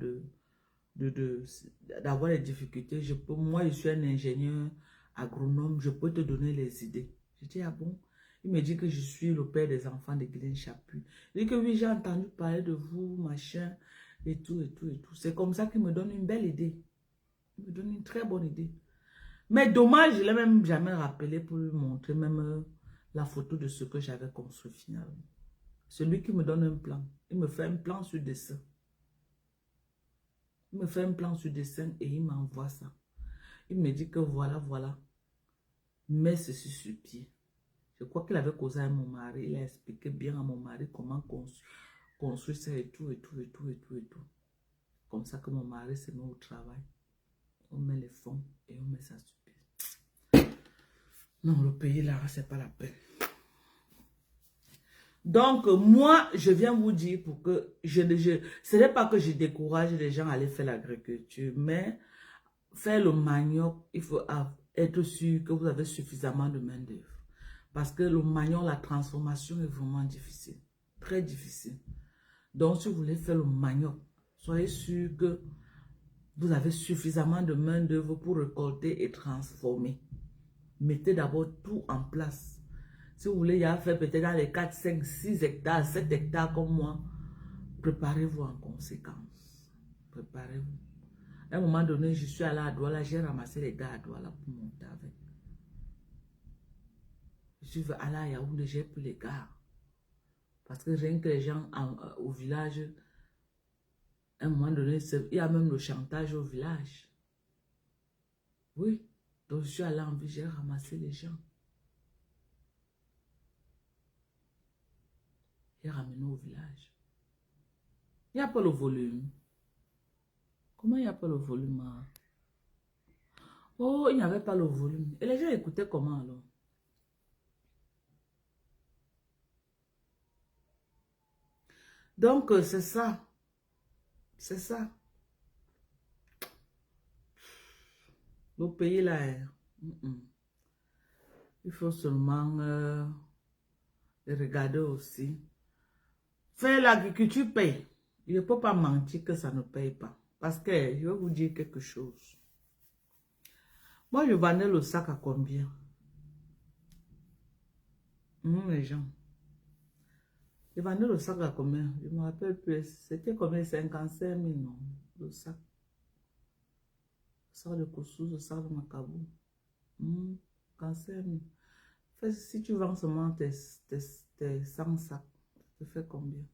d'avoir des difficultés. Moi, je suis un ingénieur agronome, je peux te donner les idées. Je dis, ah bon? Il me dit que je suis le père des enfants de Guylaine Chaput. Il dit que oui, j'ai entendu parler de vous, machin, et tout, et tout, et tout. C'est comme ça qu'il me donne une belle idée. Il me donne une très bonne idée. Mais dommage, je ne l'ai même jamais rappelé pour lui montrer même la photo de ce que j'avais construit finalement. Celui qui me donne un plan, il me fait un plan sur dessin. Il me fait un plan sur dessin et il m'envoie ça. Il me dit que voilà, voilà, mets ceci sur pied. Je crois qu'il avait causé à mon mari, il a expliqué bien à mon mari comment construire ça et tout, et tout, et tout, et tout, et tout. Comme ça que mon mari se met au travail. On met les fonds et on met ça sur pied. Non, le pays là, c'est pas la peine. Donc, moi, je viens vous dire pour que ce n'est pas que je décourage les gens à aller faire l'agriculture, mais faire le manioc, il faut être sûr que vous avez suffisamment de main-d'œuvre. Parce que le manioc, la transformation est vraiment difficile, très difficile. Donc, si vous voulez faire le manioc, soyez sûr que vous avez suffisamment de main-d'œuvre pour récolter et transformer. Mettez d'abord tout en place. Si vous voulez y aller faire peut-être dans les 4, 5, 6 hectares, 7 hectares comme moi, préparez-vous en conséquence. Préparez-vous. À un moment donné, je suis allée à Douala, j'ai ramassé les gars à Douala pour monter avec. Je suis allée à Yaoundé, j'ai pris les gars. Parce que rien que les gens au village, à un moment donné, il y a même le chantage au village. Oui. Donc je suis allée en ville, j'ai ramassé les gens. J'ai ramené au village. Il n'y a pas le volume. Comment il n'y a pas le volume? Hein? Oh, il n'y avait pas le volume. Et les gens écoutaient comment alors? Donc, c'est ça. C'est ça. Le pays là, il faut seulement regarder aussi. Faire l'agriculture paye. Il ne peut pas mentir que ça ne paye pas. Parce que, je vais vous dire quelque chose. Moi, je vendais le sac à combien? Les gens. Je vendais le sac à combien? Je ne me rappelle plus. C'était combien? 55 000, non? Le sac. Le sac de Koussou, le sac de Macabou. 55 000. Fait, si tu vends seulement tes 100 sacs, ça te fait combien?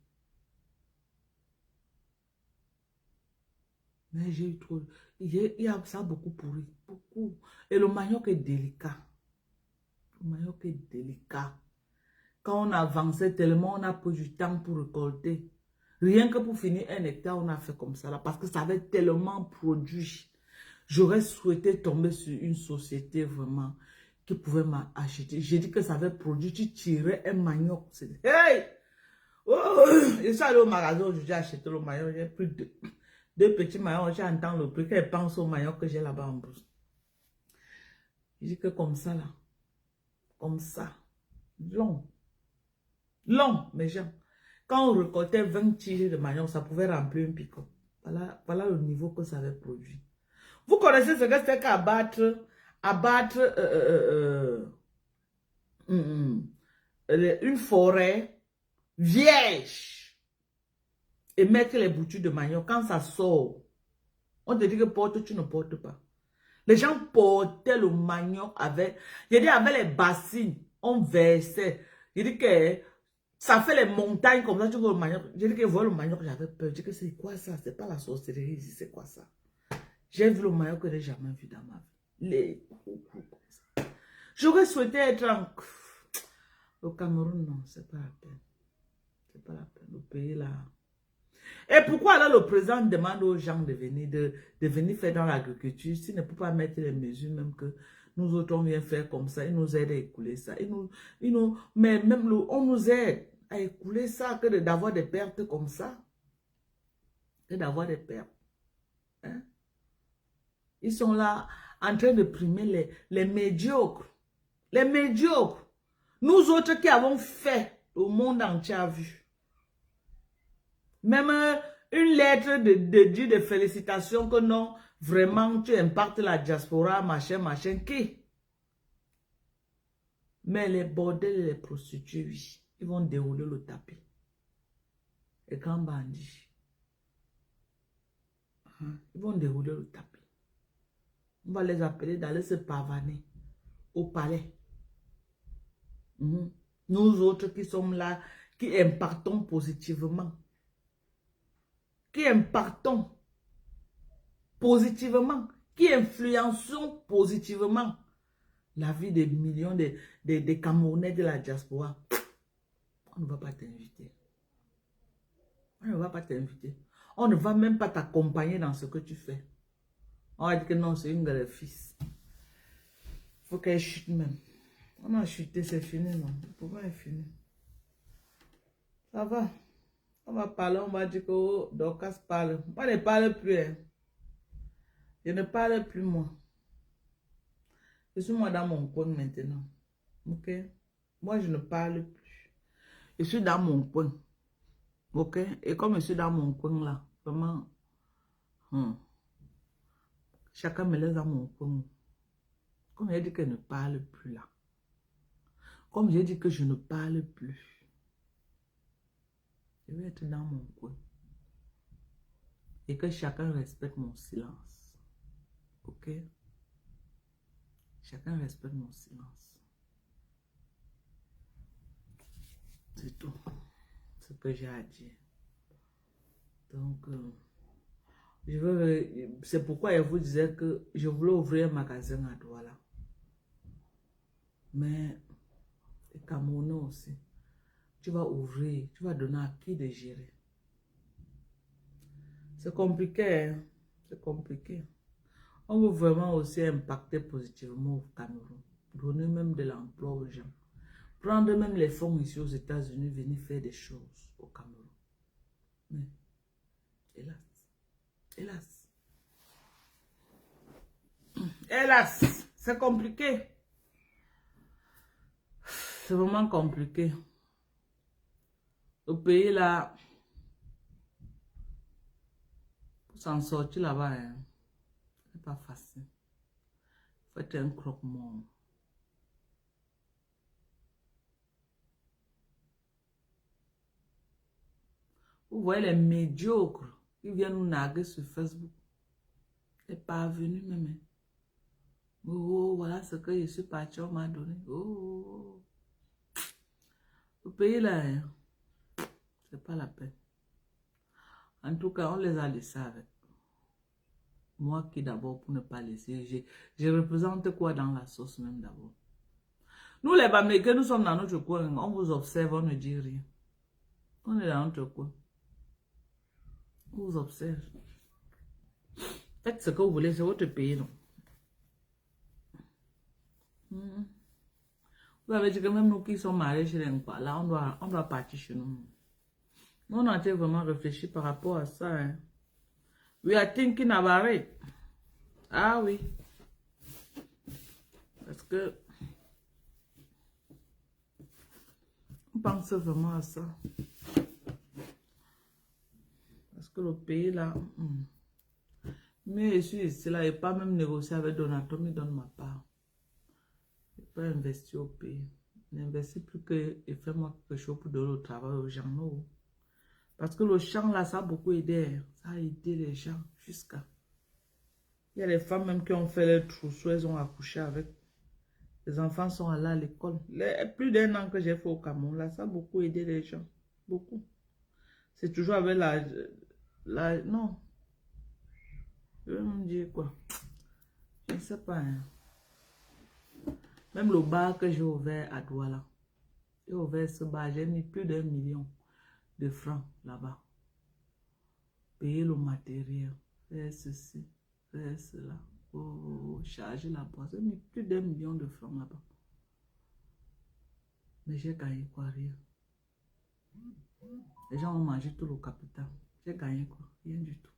Mais j'ai eu trop. Il y a ça beaucoup pourri. Beaucoup. Et le manioc est délicat. Le manioc est délicat. Quand on avançait tellement, on a pris du temps pour récolter. Rien que pour finir 1 hectare, on a fait comme ça là. Parce que ça avait tellement produit. J'aurais souhaité tomber sur une société vraiment qui pouvait m'acheter. J'ai dit que ça avait produit. Tu tirais un manioc. Hey! Oh! Je suis allé au magasin aujourd'hui, j'ai acheté le manioc. J'ai pris deux petits maillots, j'entends le prix, qu'elle pense au maillot que j'ai là-bas en brousse. Je dis que comme ça, là, comme ça, long, mes gens. Quand on récoltait 20 tiges de maillot, ça pouvait remplir un picot. Voilà le niveau que ça avait produit. Vous connaissez ce que c'est qu'abattre une forêt vierge et mettre les boutures de manioc. Quand ça sort, on te dit que porte, tu ne portes pas. Les gens portaient le manioc avec les bassines, on versait. Je dis que ça fait les montagnes comme ça, tu vois le manioc. Je dis que voilà le manioc, j'avais peur. Je dis que c'est quoi ça? C'est pas la sorcellerie ici, c'est quoi ça? J'ai vu le manioc que je n'ai jamais vu dans ma vie. J'aurais souhaité être au Cameroun, non, c'est pas la peine. C'est pas la peine. Le pays là. Et pourquoi alors le président demande aux gens de venir faire dans l'agriculture s'il ne peut pas mettre les mesures même que nous autres on vient faire comme ça, il nous aide à écouler ça. Mais même on nous aide à écouler ça que d'avoir des pertes comme ça. Que d'avoir des pertes. Hein? Ils sont là en train de primer les médiocres. Les médiocres. Nous autres qui avons fait, le monde entier a vu. Même une lettre de Dieu de félicitations que non, vraiment tu impactes la diaspora, machin, machin, qui? Mais les bordels et les prostituées, oui, ils vont dérouler le tapis. Et quand bandits, ils vont dérouler le tapis. On va les appeler d'aller se pavaner au palais. Nous autres qui sommes là, qui impactons positivement. Qui impactons positivement. Qui influençons positivement la vie des millions de Camerounais de la diaspora. On ne va pas t'inviter. On ne va pas t'inviter. On ne va même pas t'accompagner dans ce que tu fais. On va dire que non, c'est une de les fils. Il faut qu'elle chute même. On a chuté, c'est fini, non? Le pouvoir est fini. Ça va. On va parler, on va dire que oh, Dorcas parle. Moi, je ne parle plus. Hein. Je ne parle plus, moi. Je suis moi dans mon coin maintenant. Ok? Moi, je ne parle plus. Je suis dans mon coin. Ok? Et comme je suis dans mon coin là, vraiment, chacun me laisse dans mon coin. Comme j'ai dit que je ne parle plus là. Comme j'ai dit que je ne parle plus. Je vais être dans mon coin. Et que chacun respecte mon silence. Ok? Chacun respecte mon silence. C'est tout. Ce que j'ai à dire. Donc, c'est pourquoi je vous disais que je voulais ouvrir un magasin à Douala. Mais, les Camerounais aussi. Tu vas ouvrir, tu vas donner à qui de gérer. C'est compliqué, hein? C'est compliqué. On veut vraiment aussi impacter positivement au Cameroun. Donner même de l'emploi aux gens. Prendre même les fonds ici aux États-Unis, venir faire des choses au Cameroun. Mais, hélas, hélas. Hélas, c'est compliqué. C'est vraiment compliqué. Le pays là, pour s'en sortir là-bas, hein, c'est pas facile. Faut être un croque-mort. Vous voyez les médiocres qui viennent nous narguer sur Facebook. Les parvenus même. Oh, voilà ce que je suis parti, on m'a donné. Oh. Le pays là, hein, c'est pas la peine. En tout cas, on les a laissés avec. Moi qui d'abord, pour ne pas laisser, je représente quoi dans la sauce même d'abord. Nous les Baméricains, nous sommes dans notre coin, on vous observe, on ne dit rien. On est dans notre coin. On vous observe. Faites ce que vous voulez, c'est votre pays, non? Vous avez dit que même nous qui sommes mariés chez les Nkwa, là, on doit partir chez nous. Nous, on a été vraiment réfléchi par rapport à ça. Hein. We are thinking about it. Ah oui. Parce que on pense vraiment à ça. Parce que le pays là, mais je suis ici là, et pas même négocier avec Donatom, il donne ma part. Je peux investir au pays. N'investis plus que et fais-moi quelque chose pour donner le travail aux gens. Non. Parce que le champ là, ça a beaucoup aidé. Ça a aidé les gens jusqu'à. Il y a des femmes même qui ont fait les trousseaux, elles ont accouché avec. Les enfants sont allés à l'école. Plus d'un an que j'ai fait au Cameroun, là, ça a beaucoup aidé les gens. Beaucoup. C'est toujours avec non. Je vais me dire quoi. Je ne sais pas. Hein. Même le bar que j'ai ouvert à Douala. J'ai ouvert ce bar, j'ai mis plus d'1 million de francs là-bas. Payer le matériel. Faire ceci. Faire cela. Oh, charger la boîte. J'ai mis plus d'1 million de francs là-bas. Mais j'ai gagné quoi? Rien. Les gens ont mangé tout le capital. J'ai gagné quoi? Rien du tout.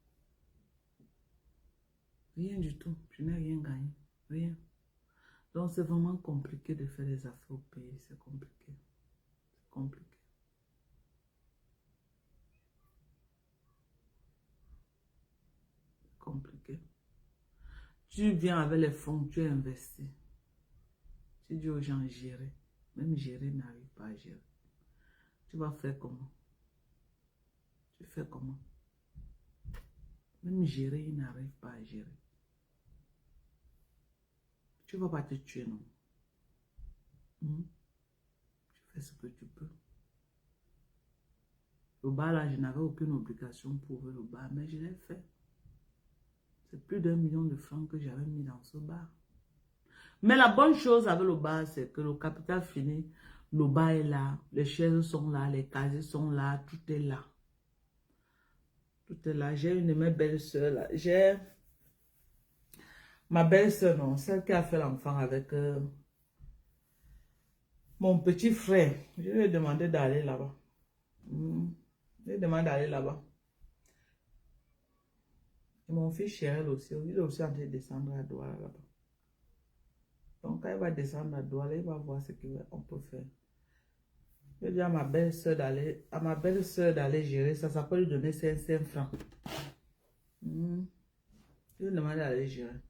Rien du tout. Je n'ai rien gagné. Rien. Donc, c'est vraiment compliqué de faire des affaires au pays. C'est compliqué. C'est compliqué. C'est compliqué. Tu viens avec les fonds, tu investis. Tu dis aux gens gérer. Même gérer n'arrive pas à gérer. Tu vas faire comment? Tu fais comment? Même gérer, il n'arrive pas à gérer. Tu ne vas pas te tuer, non? Tu fais ce que tu peux. Le bar, là, je n'avais aucune obligation pour ouvrir le bar, mais je l'ai fait. C'est plus d'1 million de francs que j'avais mis dans ce bar. Mais la bonne chose avec le bar, c'est que le capital fini, le bar est là, les chaises sont là, les casiers sont là, tout est là. Tout est là. J'ai une de mes belles-sœurs là. J'ai ma belle-sœur, non, celle qui a fait l'enfant avec mon petit frère. Je lui ai demandé d'aller là-bas. Je lui ai demandé d'aller là-bas. Et mon fils Cheryl aussi, il est aussi en train de descendre à Douala là-bas. Donc, quand il va descendre à Douala, il va voir ce qu'on peut faire. Je dis à ma belle-sœur d'aller gérer ça, ça peut lui donner 500 francs. Je lui demande d'aller gérer.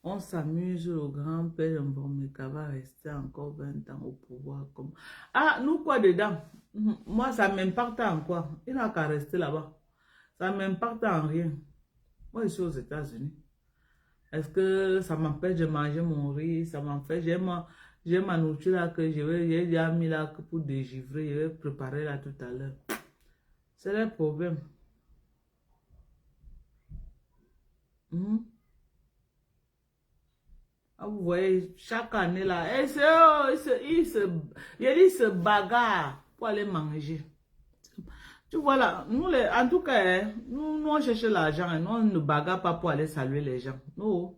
On s'amuse, le grand-père Mbomeka va rester encore 20 ans au pouvoir. Comme... Ah, nous quoi dedans? Moi, ça m'impacte en quoi? Il n'a qu'à rester là-bas. Ça m'impacte en rien. Moi, je suis aux États-Unis. Est-ce que ça m'empêche de manger mon riz? Ça m'empêche. J'ai ma nourriture là que j'ai déjà mis là pour dégivrer. Je vais préparer là tout à l'heure. C'est le problème. Ah, vous voyez, chaque année là, il se bagarre pour aller manger. Tu vois là, nous en tout cas, nous on cherche l'argent et nous on ne bagarre pas pour aller saluer les gens. Non,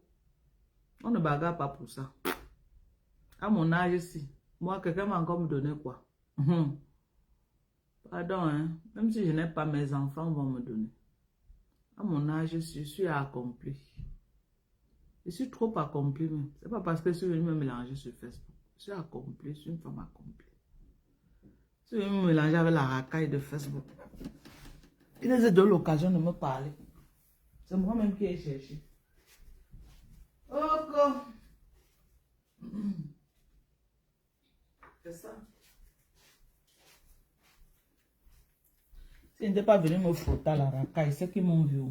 on ne bagarre pas pour ça. À mon âge ici, moi quelqu'un va encore me donner quoi? Pardon, hein? Même si je n'ai pas, mes enfants vont me donner. À mon âge, je suis accompli. Je suis trop accompli. C'est pas parce que je suis venue me mélanger sur Facebook. Je suis accompli, je suis une femme accomplie. Je suis venue me mélanger avec la racaille de Facebook. Il les a donné l'occasion de me parler. C'est moi-même qui ai cherché. Oh, c'est ça. Si je n'étais pas venu me frotter à la racaille, c'est qu'ils m'ont vu.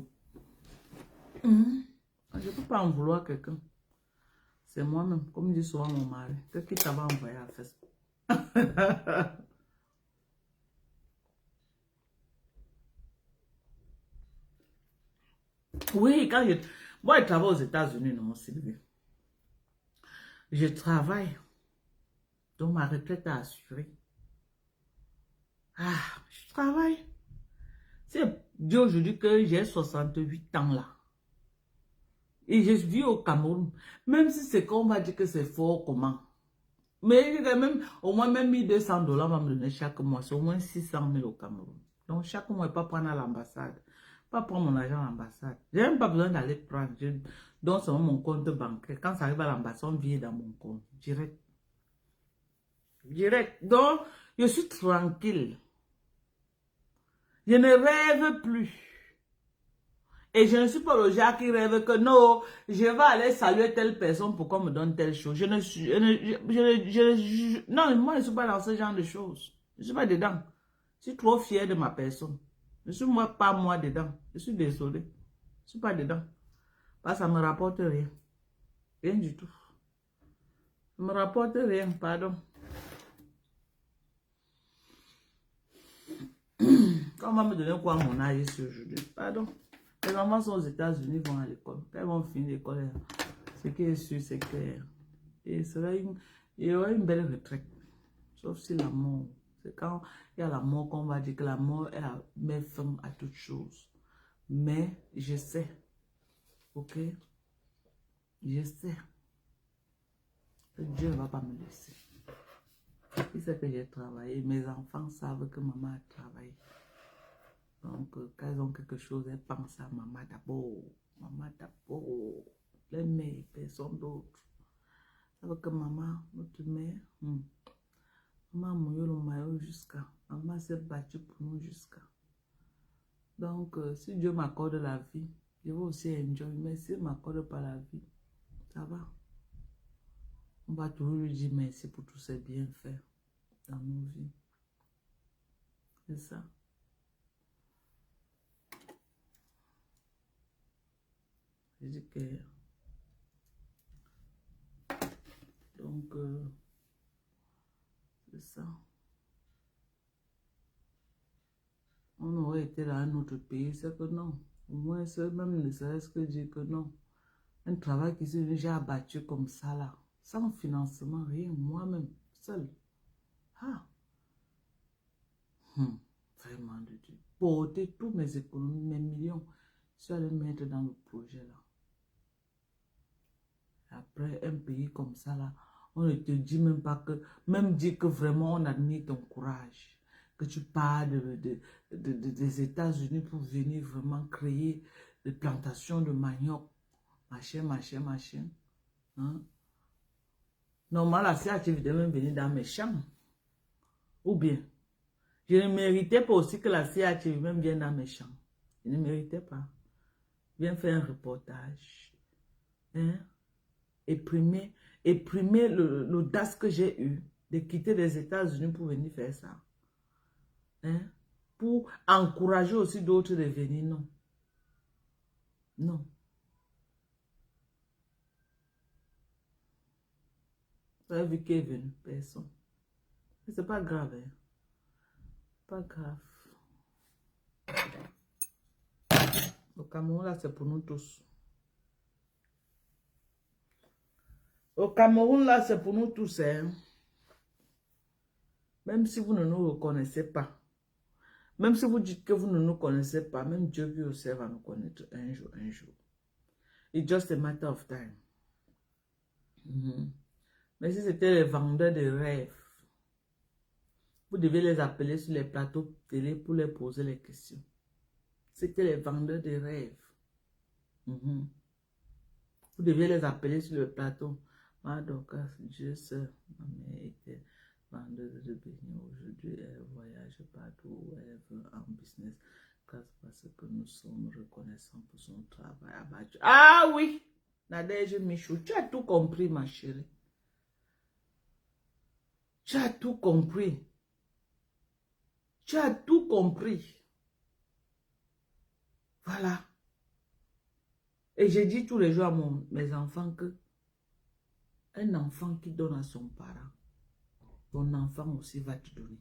Je ne peux pas en vouloir quelqu'un. C'est moi-même, comme dit souvent mon mari. Qu'est-ce qui t'avait envoyé à Facebook? Oui, moi, je travaille aux États-Unis, non, Sylvie. Je travaille. Donc, ma retraite est assurée. Ah, je travaille. C'est dit aujourd'hui que j'ai 68 ans là. Et je vis au Cameroun. Même si c'est qu'on va dire que c'est fort, comment? Mais même, au moins même 1 200 $ va me donner chaque mois. C'est au moins 600 000 au Cameroun. Donc chaque mois, je ne vais pas prendre à l'ambassade. Pas prendre mon argent à l'ambassade. Je n'ai même pas besoin d'aller prendre. Donc c'est mon compte bancaire. Quand ça arrive à l'ambassade, on vient dans mon compte. Direct. Direct. Donc, je suis tranquille. Je ne rêve plus. Et je ne suis pas le genre qui rêve que non, je vais aller saluer telle personne pour qu'on me donne telle chose. Non, moi je ne suis pas dans ce genre de choses. Je ne suis pas dedans. Je suis trop fière de ma personne. Je ne suis pas moi dedans. Je suis désolée. Je ne suis pas dedans. Parce que ça ne me rapporte rien. Rien du tout. Ça ne me rapporte rien, pardon. Quand on va me donner quoi à mon âge ici aujourd'hui? Pardon. Les enfants sont aux États-Unis, vont à l'école. Quand ils vont finir l'école, ce qui est sûr, c'est clair. Et il y aura une belle retraite. Sauf si la mort. C'est quand il y a la mort qu'on va dire que la mort met fin à toute chose. Mais je sais. Ok? Je sais que Dieu ne va pas me laisser. Il sait que j'ai travaillé. Mes enfants savent que maman a travaillé. Donc, quand ils ont quelque chose, elles pensent à maman d'abord. Maman d'abord. Les mères, personne d'autre. Ça veut que maman, notre mère, maman a mouillé le maillot jusqu'à. Maman s'est battue pour nous jusqu'à. Donc, si Dieu m'accorde la vie, je vais aussi enjoy. Mais s'il ne m'accorde pas la vie, ça va. On va toujours lui dire merci pour tous ses bienfaits dans nos vies. C'est ça. Je dis que... Donc, c'est ça. On aurait été dans un autre pays, c'est que non. Au moins, même ne serait-ce que dire que non. Un travail qui s'est déjà abattu comme ça, là. Sans financement, rien. Moi-même, seul. Ah. Vraiment de Dieu. Porter tous mes économies, mes millions, je suis allé mettre dans le projet, là. Après, un pays comme ça, là, on ne te dit même pas que... Même dire que vraiment, on admire ton courage. Que tu pars des États-Unis pour venir vraiment créer des plantations de manioc. Machin. Hein? Normalement, la CH devait même venir dans mes champs. Ou bien, je ne méritais pas aussi que la CH même vienne dans mes champs. Je ne méritais pas. Viens faire un reportage. Hein? Éprimer l'audace que j'ai eue de quitter les États-Unis pour venir faire ça. Hein? Pour encourager aussi d'autres de venir, non. Non. Vous avez vu qui est venu? Personne. Mais c'est pas grave. Hein? Pas grave. Au Cameroun, là, c'est pour nous tous. Au Cameroun, là, c'est pour nous tous. Hein? Même si vous ne nous reconnaissez pas. Même si vous dites que vous ne nous connaissez pas, même Dieu lui aussi va nous connaître un jour. It's just a matter of time. Mais si c'était les vendeurs de rêves, vous devez les appeler sur les plateaux télé pour leur poser les questions. C'était les vendeurs de rêves. Vous devez les appeler sur le plateau. Ah, donc, Dieu seul, ma mère était vendeuse de beignets. Aujourd'hui, elle voyage partout, elle veut en business. Parce que nous sommes reconnaissants pour son travail abattu. Ah oui! Nadège Michou, tu as tout compris, ma chérie. Tu as tout compris. Tu as tout compris. Voilà. Et je dis tous les jours à mes enfants que un enfant qui donne à son parent, ton enfant aussi va te donner.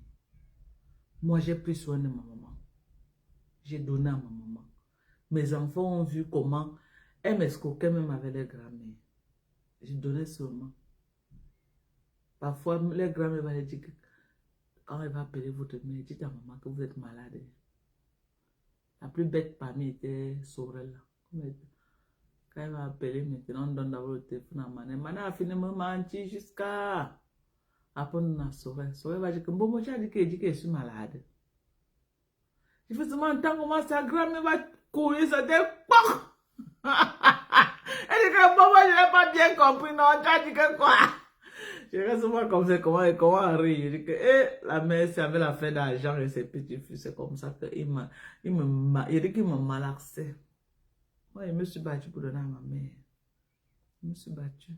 Moi, j'ai pris soin de ma maman. J'ai donné à ma maman. Mes enfants ont vu comment elle m'escroquait même avec les grands-mères. Je donnais seulement. Parfois, les grands-mères vont dire que quand elle va appeler votre mère, dites à maman que vous êtes malade. La plus bête parmi était Sorel. Quand elle va appeler maintenant, on donne d'abord le téléphone à Mané. Mané a fini de me mentir jusqu'à... Après, on a Sorel. Sorel va dire que bon, moi, j'ai dit que je suis malade. Il faut seulement entendre comment sa grand-mère va courir, ça dit POC! Elle dit que bon, moi, je n'ai pas bien compris, non, tu as dit que quoi? Je reste souvent comme ça, comment rire. Je dis que la mère, si elle avait la fin d'argent et ses petits fils, c'est comme ça qu'il dit qu'il m'a malaxé. Moi, je me suis battue pour donner à ma mère. Je me suis battue.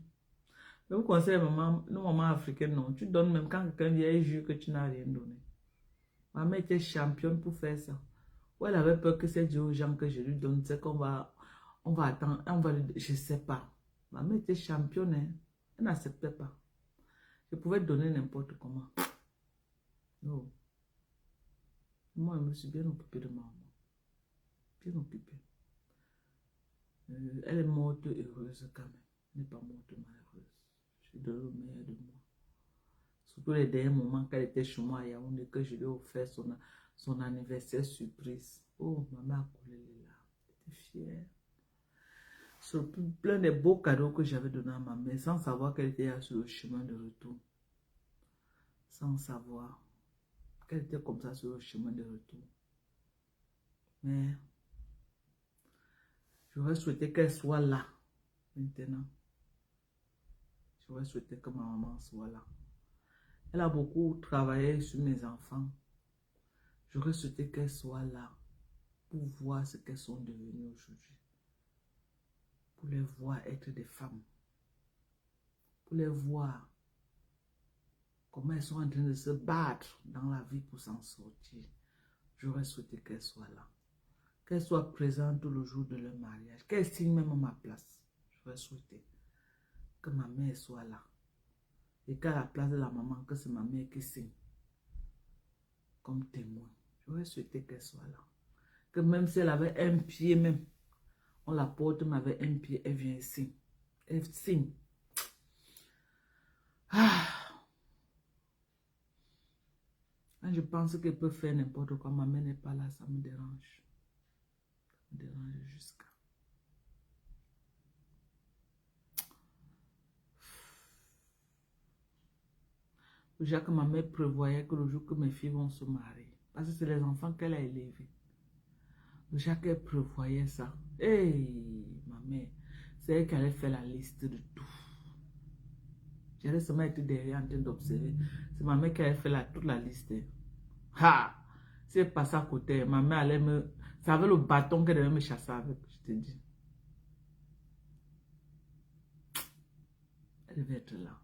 Je vous conseille, maman, nous, maman africaine, non. Tu donnes même quand quelqu'un vient et jure que tu n'as rien donné. Ma mère était championne pour faire ça. Ou elle avait peur que c'est dit aux gens que je lui donne, c'est qu'on va, on va attendre, je ne sais pas. Ma mère était championne, hein. Elle n'acceptait pas. Je pouvais donner n'importe comment. Non. Moi, je me suis bien occupée de ma maman. Bien occupée. Elle est morte heureuse quand même. Elle n'est pas morte malheureuse. Je donne le meilleur de moi. Surtout les derniers moments qu'elle était chez moi à Yaoundé, que je lui ai offert son anniversaire surprise. Oh, maman a coulé les larmes. J'étais fière. Sur plein de beaux cadeaux que j'avais donnés à ma mère, sans savoir qu'elle était sur le chemin de retour. Sans savoir qu'elle était comme ça sur le chemin de retour. Mais J'aurais souhaité qu'elle soit là, maintenant. J'aurais souhaité que ma maman soit là. Elle a beaucoup travaillé sur mes enfants. J'aurais souhaité qu'elle soit là pour voir ce qu'elles sont devenues aujourd'hui. Pour les voir être des femmes. Pour les voir comment elles sont en train de se battre dans la vie pour s'en sortir. J'aurais souhaité qu'elle soit là. Qu'elle soit présente le jour de leur mariage. Qu'elle signe même à ma place. J'aurais souhaité que ma mère soit là. Et qu'à la place de la maman, que c'est ma mère qui signe comme témoin. J'aurais souhaité qu'elle soit là. Que même si elle avait un pied même, on la porte, mais avec un pied, elle vient ici. Elle signe. Ah. Quand je pense qu'elle peut faire n'importe quoi, ma mère n'est pas là, ça me dérange. Ça me dérange jusqu'à. Déjà que ma mère prévoyait que le jour que mes filles vont se marier, parce que c'est les enfants qu'elle a élevés. Déjà qu'elle prévoyait ça. Hey, ma mère, c'est elle qui allait faire la liste de tout. J'allais seulement être derrière en train d'observer. C'est ma mère qui allait faire toute la liste. Ha! Si elle passait à côté, ma mère allait me... Ça avait le bâton qu'elle devait me chasser avec, je te dis. Elle devait être là.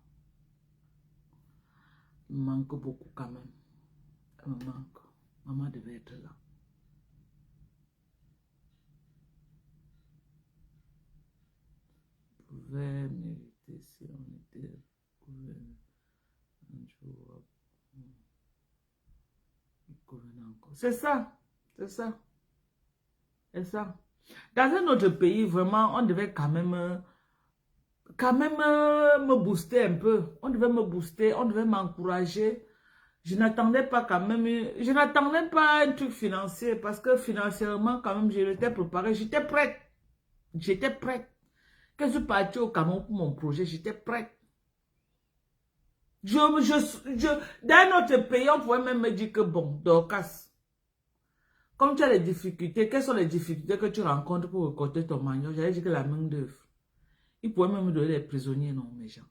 Elle me manque beaucoup quand même. Elle me manque. Maman devait être là. On pouvait mériter si on était... Un jour... C'est ça. C'est ça. C'est ça. Dans un autre pays, vraiment, on devait quand même me booster un peu. On devait me booster, on devait m'encourager. Je n'attendais pas quand même, je n'attendais pas un truc financier parce que financièrement, quand même, je l'étais préparée. J'étais prête. J'étais prête. Quand je suis partie au Cameroun pour mon projet, j'étais prête. Dans notre pays, on pouvait même me dire que bon, Dorcas, comme tu as les difficultés, quelles sont les difficultés que tu rencontres pour récolter ton manioc? J'allais dire que la main d'œuvre. Ils pouvaient même me donner les prisonniers, non, mes gens.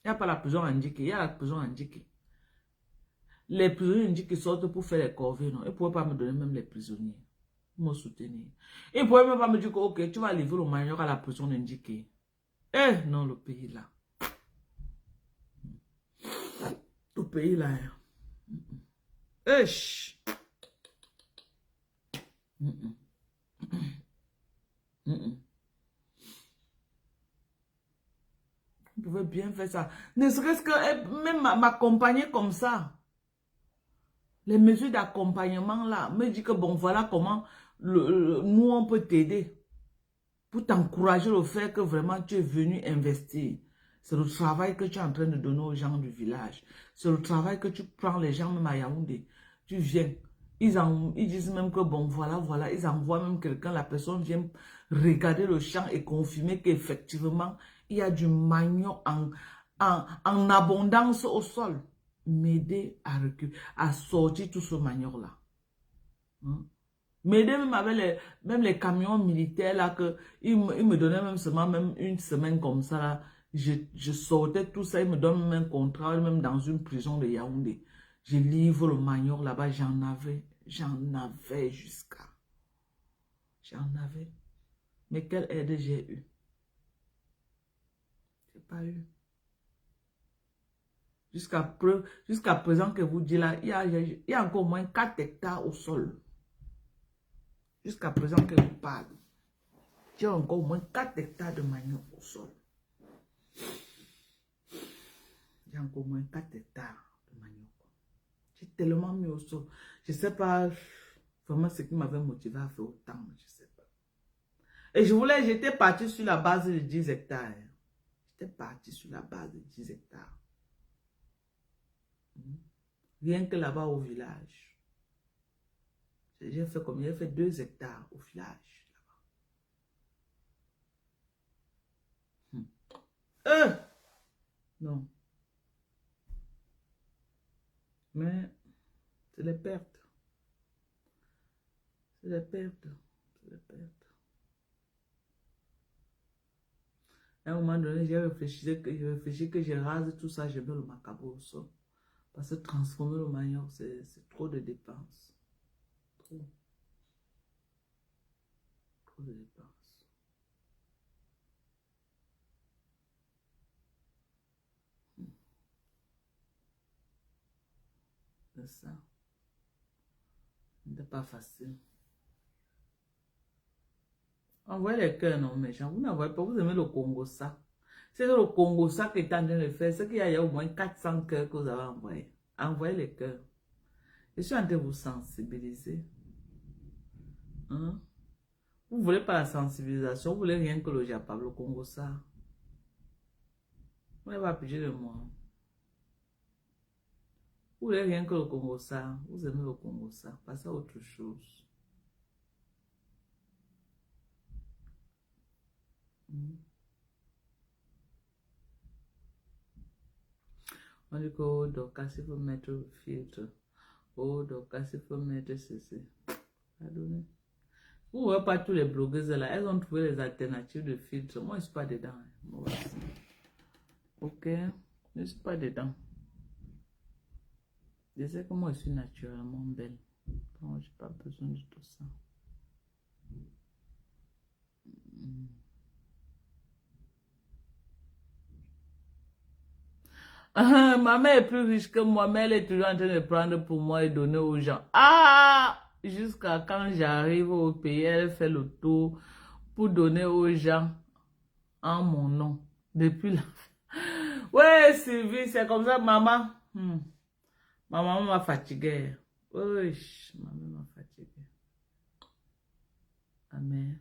Il n'y a pas la prison indiquée, il y a la prison indiquée. Les prisonniers indiqués sortent pour faire les corvées, non. Ils ne pouvaient pas me donner même les prisonniers. Pour me soutenir. Ils ne pouvaient même pas me dire que, ok, tu vas livrer le manioc à la prison indiquée. Eh, non, le pays là. Le pays là. Eh, On pouvait bien faire ça. Ne serait-ce que même m'accompagner comme ça. Les mesures d'accompagnement là, me dit que bon, voilà comment nous on peut t'aider. Pour t'encourager le fait que vraiment tu es venu investir. C'est le travail que tu es en train de donner aux gens du village. C'est le travail que tu prends les gens même à Yaoundé. Tu viens. Ils disent même que bon, voilà. Ils envoient même quelqu'un, la personne vient regarder le champ et confirmer qu'effectivement, il y a du manioc en abondance au sol. M'aider à sortir tout ce manioc-là. Hein? M'aider même avec les camions militaires là, ils me donnaient même seulement même une semaine comme ça là. Je sortais tout ça, ils me donnent même un contrat, même dans une prison de Yaoundé. Je livre le manioc là-bas, j'en avais jusqu'à. J'en avais. Mais quelle aide j'ai eu? J'ai pas eu. Jusqu'à présent que vous dites là, il y a encore au moins 4 hectares au sol. Jusqu'à présent que je parle. J'ai encore au moins 4 hectares de manioc au sol. J'ai encore au moins 4 hectares de manioc. J'ai tellement mis au sol. Je ne sais pas vraiment ce qui m'avait motivé à faire autant. Je ne sais pas. Et j'étais parti sur la base de 10 hectares. J'étais parti sur la base de 10 hectares. Rien que là-bas au village. J'ai fait combien? J'ai fait 2 hectares au village. Non. Mais c'est les pertes. C'est les pertes. C'est les pertes. À un moment donné, j'ai réfléchi que je rase tout ça, je mets le macabre au sol. Parce que transformer le manioc, c'est trop de dépenses. Trop. Trop de dépenses. C'est ça. Ce n'est pas facile. Envoyez les cœurs, non, méchants. Vous n'envoyez pas, vous aimez le Congo ça. C'est le Congo ça qui est en train de faire. C'est qu'il y a au moins 400 cœurs que vous avez envoyés. Envoyez les cœurs. Je suis en train de vous sensibiliser. Hein? Vous ne voulez pas la sensibilisation, vous voulez rien que le Japon, le Congo ça. Vous n'avez pas pigé de moi. Vous voulez rien que le Congo ça. Vous aimez le Congo ça. Passez à autre chose. On dit que oh, donc, il faut mettre le filtre. Oh, donc, il faut mettre ceci. Pardonnez. Vous ne voyez pas tous les blogueuses là. Elles ont trouvé les alternatives de filtre. Moi, je ne suis pas dedans. Moi aussi. Ok. Je ne suis pas dedans. Je sais que moi, je suis naturellement belle. Donc, je n'ai pas besoin de tout ça. Ma mère est plus riche que moi, mais elle est toujours en train de prendre pour moi et donner aux gens. Ah! Jusqu'à quand j'arrive au pays, elle fait le tour pour donner aux gens en mon nom. Depuis là. Ouais, Sylvie, c'est comme ça, maman. Ma maman m'a fatiguée. Oui, ma maman m'a fatiguée. Ma mère.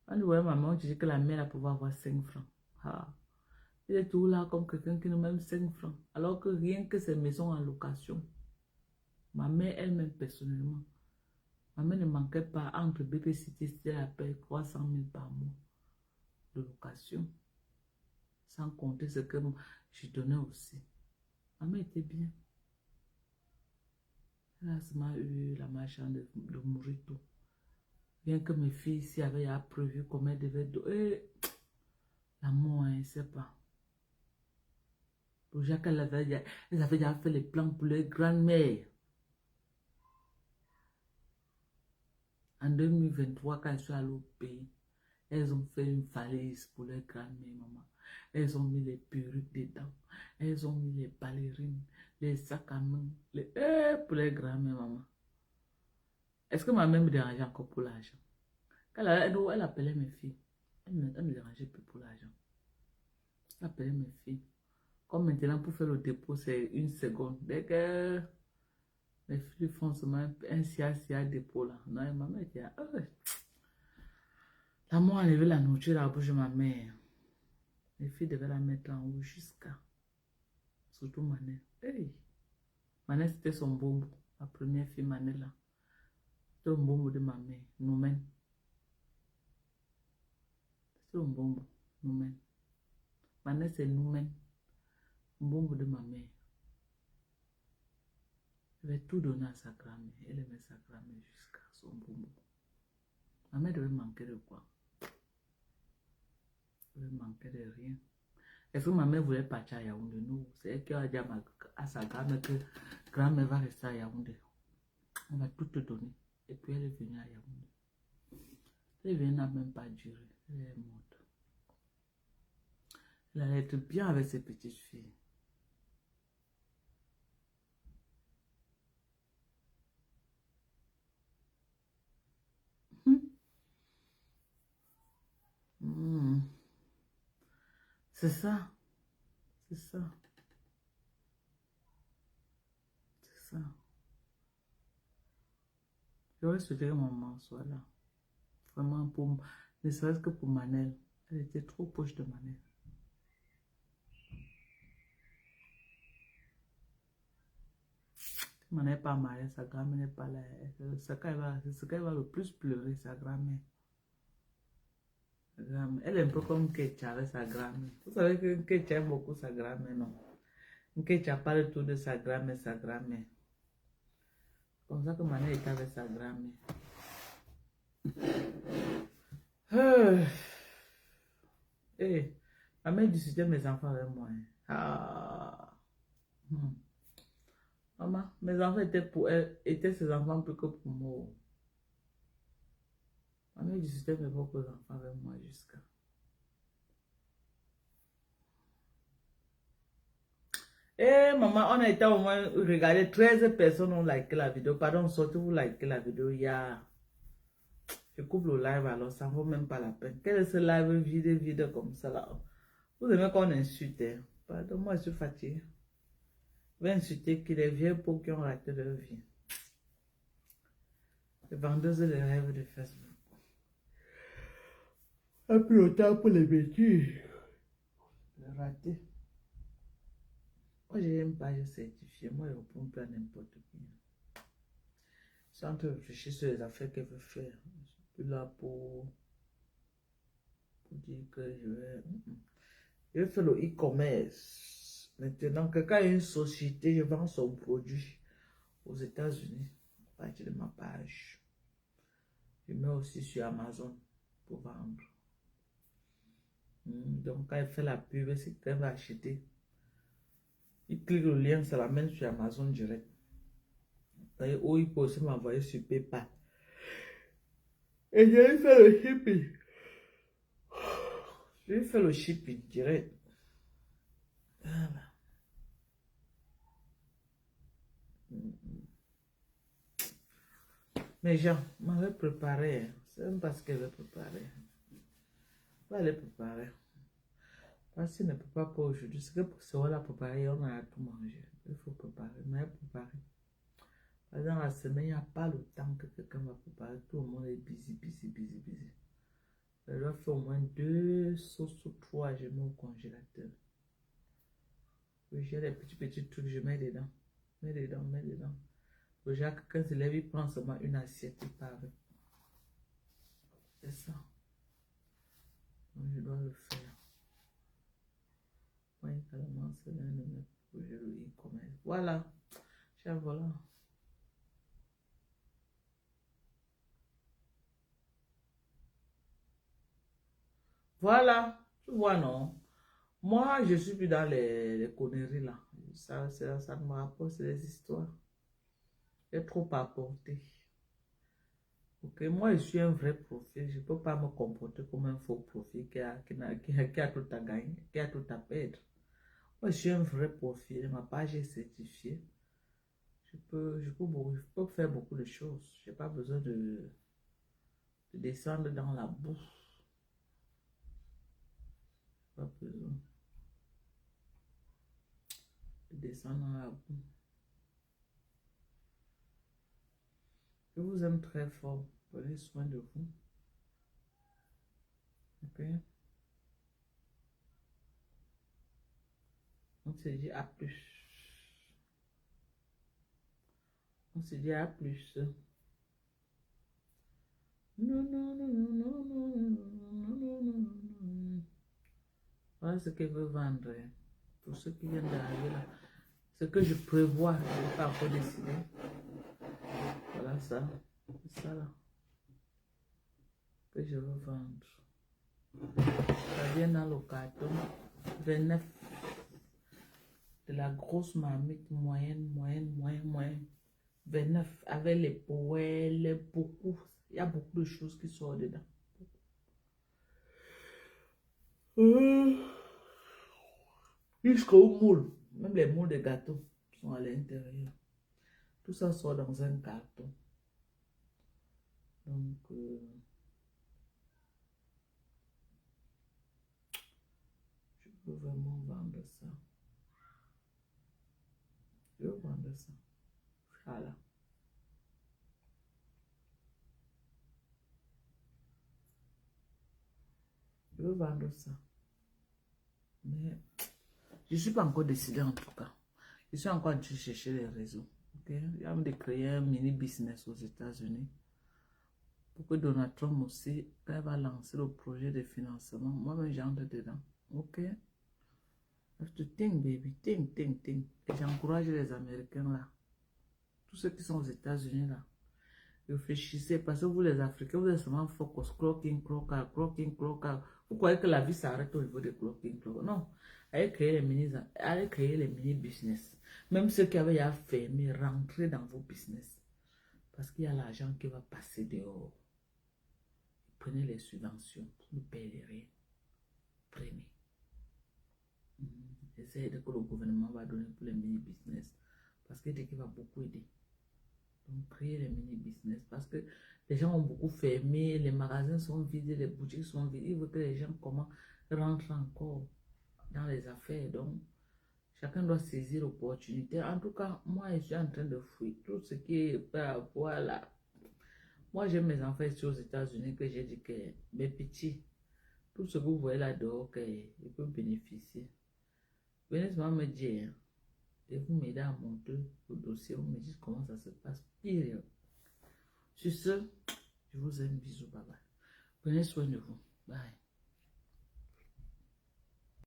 Quand ouais, maman, tu dis que la mère, elle pouvait avoir 5 francs. Ah. Il est tout là comme quelqu'un qui nous met 5 francs. Alors que rien que ces maisons en location. Ma mère elle-même personnellement. Ma mère ne manquait pas entre BP City, c'était la paye 300 000 par mois de location. Sans compter ce que je donnais aussi. Ma mère était bien. Elle a seulement eu la marchande de mourir tout. Rien que mes filles ici avaient prévu comment elles devaient... L'amour, hein, je ne sais pas. Pour Jacques, elles avaient déjà fait les plans pour leur grand-mère. En 2023, quand je suis allée au pays, elles ont fait une valise pour leur grand-mère, maman. Elles ont mis les perruques dedans. Elles ont mis les ballerines, les sacs à main, pour leur grand-mère, maman. Est-ce que ma mère me dérangeait encore pour l'argent? Quand elle appelait mes filles, elle me dérangeait plus pour l'argent. Elle appelait mes filles. Comme maintenant, pour faire le dépôt, c'est 1 seconde. Dès que les filles font seulement un sia dépôt là. Non, et ma mère dit, l'amour a enlevé la nourriture à la bouche de ma mère. Les filles devaient la mettre en haut jusqu'à. Surtout Manel. Hey. Manel, c'était son bombo. La première fille, Manel là. C'était le bombo de ma mère. Nous-mêmes. C'était un bombo. Nous-mêmes. Manel, c'est nous-mêmes. Bombo de ma mère. Elle avait tout donné à sa grand-mère. Elle aimait sa grand-mère jusqu'à son bombo. Ma mère devait manquer de quoi? Elle devait manquer de rien. Est-ce que ma mère voulait partir à Yaoundé? Non. C'est elle qui a dit à sa grand-mère que grand-mère va rester à Yaoundé. On va tout te donner. Et puis elle est venue à Yaoundé. Elle est venue, n'a même pas duré. Elle est morte. Elle allait être bien avec ses petites filles. C'est ça. C'est ça. C'est ça. J'aurais souhaité que maman soit là. Vraiment, ne serait-ce que pour Manel. Elle était trop proche de Manel. Si Manel n'est pas mariée, sa grand-mère n'est pas là. C'est ce qu'elle va le plus pleurer, sa grand-mère. Elle est un peu comme Ketcha avec sa grand-mère. Vous savez que Ketcha aime beaucoup sa grand-mère, non? Ketcha parle tout de sa grand-mère, sa grand-mère. Comme ça que Manel est avec sa grand-mère. Eh, ma mère discutait mes enfants avec moi. Hein. Ah. Hmm. Maman, mes enfants étaient pour elle, étaient ses enfants plus que pour moi. Ma mère discutait mes propres enfants avec moi jusqu'à. Eh, maman, on a été au moins regarder 13 personnes ont liké la vidéo. Pardon, sortez vous liker la vidéo. Il y a. Je coupe le live alors, ça ne vaut même pas la peine. Quel est ce live vide comme ça là? Vous aimez qu'on insulte? Hein? Pardon, moi je suis fatiguée. Je vais insulter qui les vieux pour qui ont raté leur vie. Les vendeuses de rêves de Facebook. Un peu le temps pour les bêtises. Les ratés. Moi, j'ai une page certifiée. Moi, je ne réponds plus à n'importe qui. Je suis en train de réfléchir sur les affaires qu'elle veut faire. Je suis plus là pour dire que je vais faire le e-commerce. Maintenant, quelqu'un a une société, je vends son produit aux États-Unis à partir de ma page. Je mets aussi sur Amazon pour vendre. Donc, quand elle fait la pub, c'est qu'elle va acheter. Il clique le lien, ça l'amène sur Amazon direct. Ou il peut aussi m'envoyer sur PayPal. Et je vais faire le shipping. Je vais faire le shipping direct. Voilà. Mais Jean m'avait préparé. C'est même parce qu'elle veut préparer. On va aller préparer. Parce qu'il ne peut pas aujourd'hui. C'est que pour ce la préparer, on a tout mangé. Il faut préparer. Mais préparer. Dans la semaine, il n'y a pas le temps que quelqu'un va préparer. Tout le monde est busy. Je dois faire au moins 2 sauces ou 3. Je mets au congélateur. J'ai les petits trucs, je mets dedans. Mets dedans. Le Jacques, quand il se lève, il prend seulement une assiette, il part avec. C'est ça. Donc, je dois le faire. Moi, également, c'est l'un de mes projets de e-commerce. Voilà. Cher voilà. Voilà. Tu vois, non? Moi, je suis plus dans les conneries là. Ça ne me rapporte, c'est des histoires. J'ai trop à apporter. Ok, moi je suis un vrai profil. Je ne peux pas me comporter comme un faux profil qui a tout à gagner, qui a tout à perdre. Moi je suis un vrai profil. Ma page est certifiée. Je peux faire beaucoup de choses. Je n'ai pas besoin de descendre dans la boue. Pas besoin de descendre dans la boue. Je vous aime très fort. Prenez soin de vous. Ok? On se dit à plus. On se dit à plus. Voilà ce qu'elle veut vendre. Pour ceux qui viennent d'arriver là. Ce que je prévois, je n'ai pas encore décidé. Voilà ça. C'est ça là. Que je veux vendre. Ça vient dans le carton. 29. De la grosse marmite moyenne. 29. Avec les poêles, beaucoup. Il y a beaucoup de choses qui sortent dedans. Jusqu'au moule. Même les moules de gâteaux sont à l'intérieur. Tout ça sort dans un carton. Donc, je peux vraiment vendre ça. Je veux vendre ça. Voilà. Je veux vendre ça. Mais je ne suis pas encore décidé en tout cas. Je suis encore en train de chercher les réseaux. Okay? Il y a de créer un mini business aux États-Unis. Pour que Donald Trump aussi, quand il va lancer le projet de financement, moi-même j'entre dedans. Ok? Have to think, baby. Think. Et j'encourage les Américains là. Tous ceux qui sont aux États-Unis là. Réfléchissez, parce que vous les Africains, vous êtes seulement focus, clocking, clock out, clocking, clock out. Vous croyez que la vie s'arrête au niveau de clocking, clock out. Non. Allez créer les mini-business. Même ceux qui avaient à fermer, rentrez dans vos business. Parce qu'il y a l'argent qui va passer dehors. Prenez les subventions, vous ne payez rien. Prenez. Essayez de que le gouvernement va donner pour les mini-business. Parce qu'il va beaucoup aider. Donc, créez les mini-business. Parce que les gens ont beaucoup fermé, les magasins sont vides, les boutiques sont vides. Il veut que les gens rentrent encore dans les affaires. Donc, chacun doit saisir l'opportunité. En tout cas, moi, je suis en train de fuir tout ce qui est par rapport à la... Moi, j'ai mes enfants ici aux États-Unis que j'ai dit que mes petits, tout ce que vous voyez là-dehors, qu'ils peuvent bénéficier. Venez seulement me dire, et vous m'aidez à monter le dossier, vous me dites comment ça se passe. Pire. Sur ce, je vous aime, bisous, bye bye. Prenez soin de vous. Bye.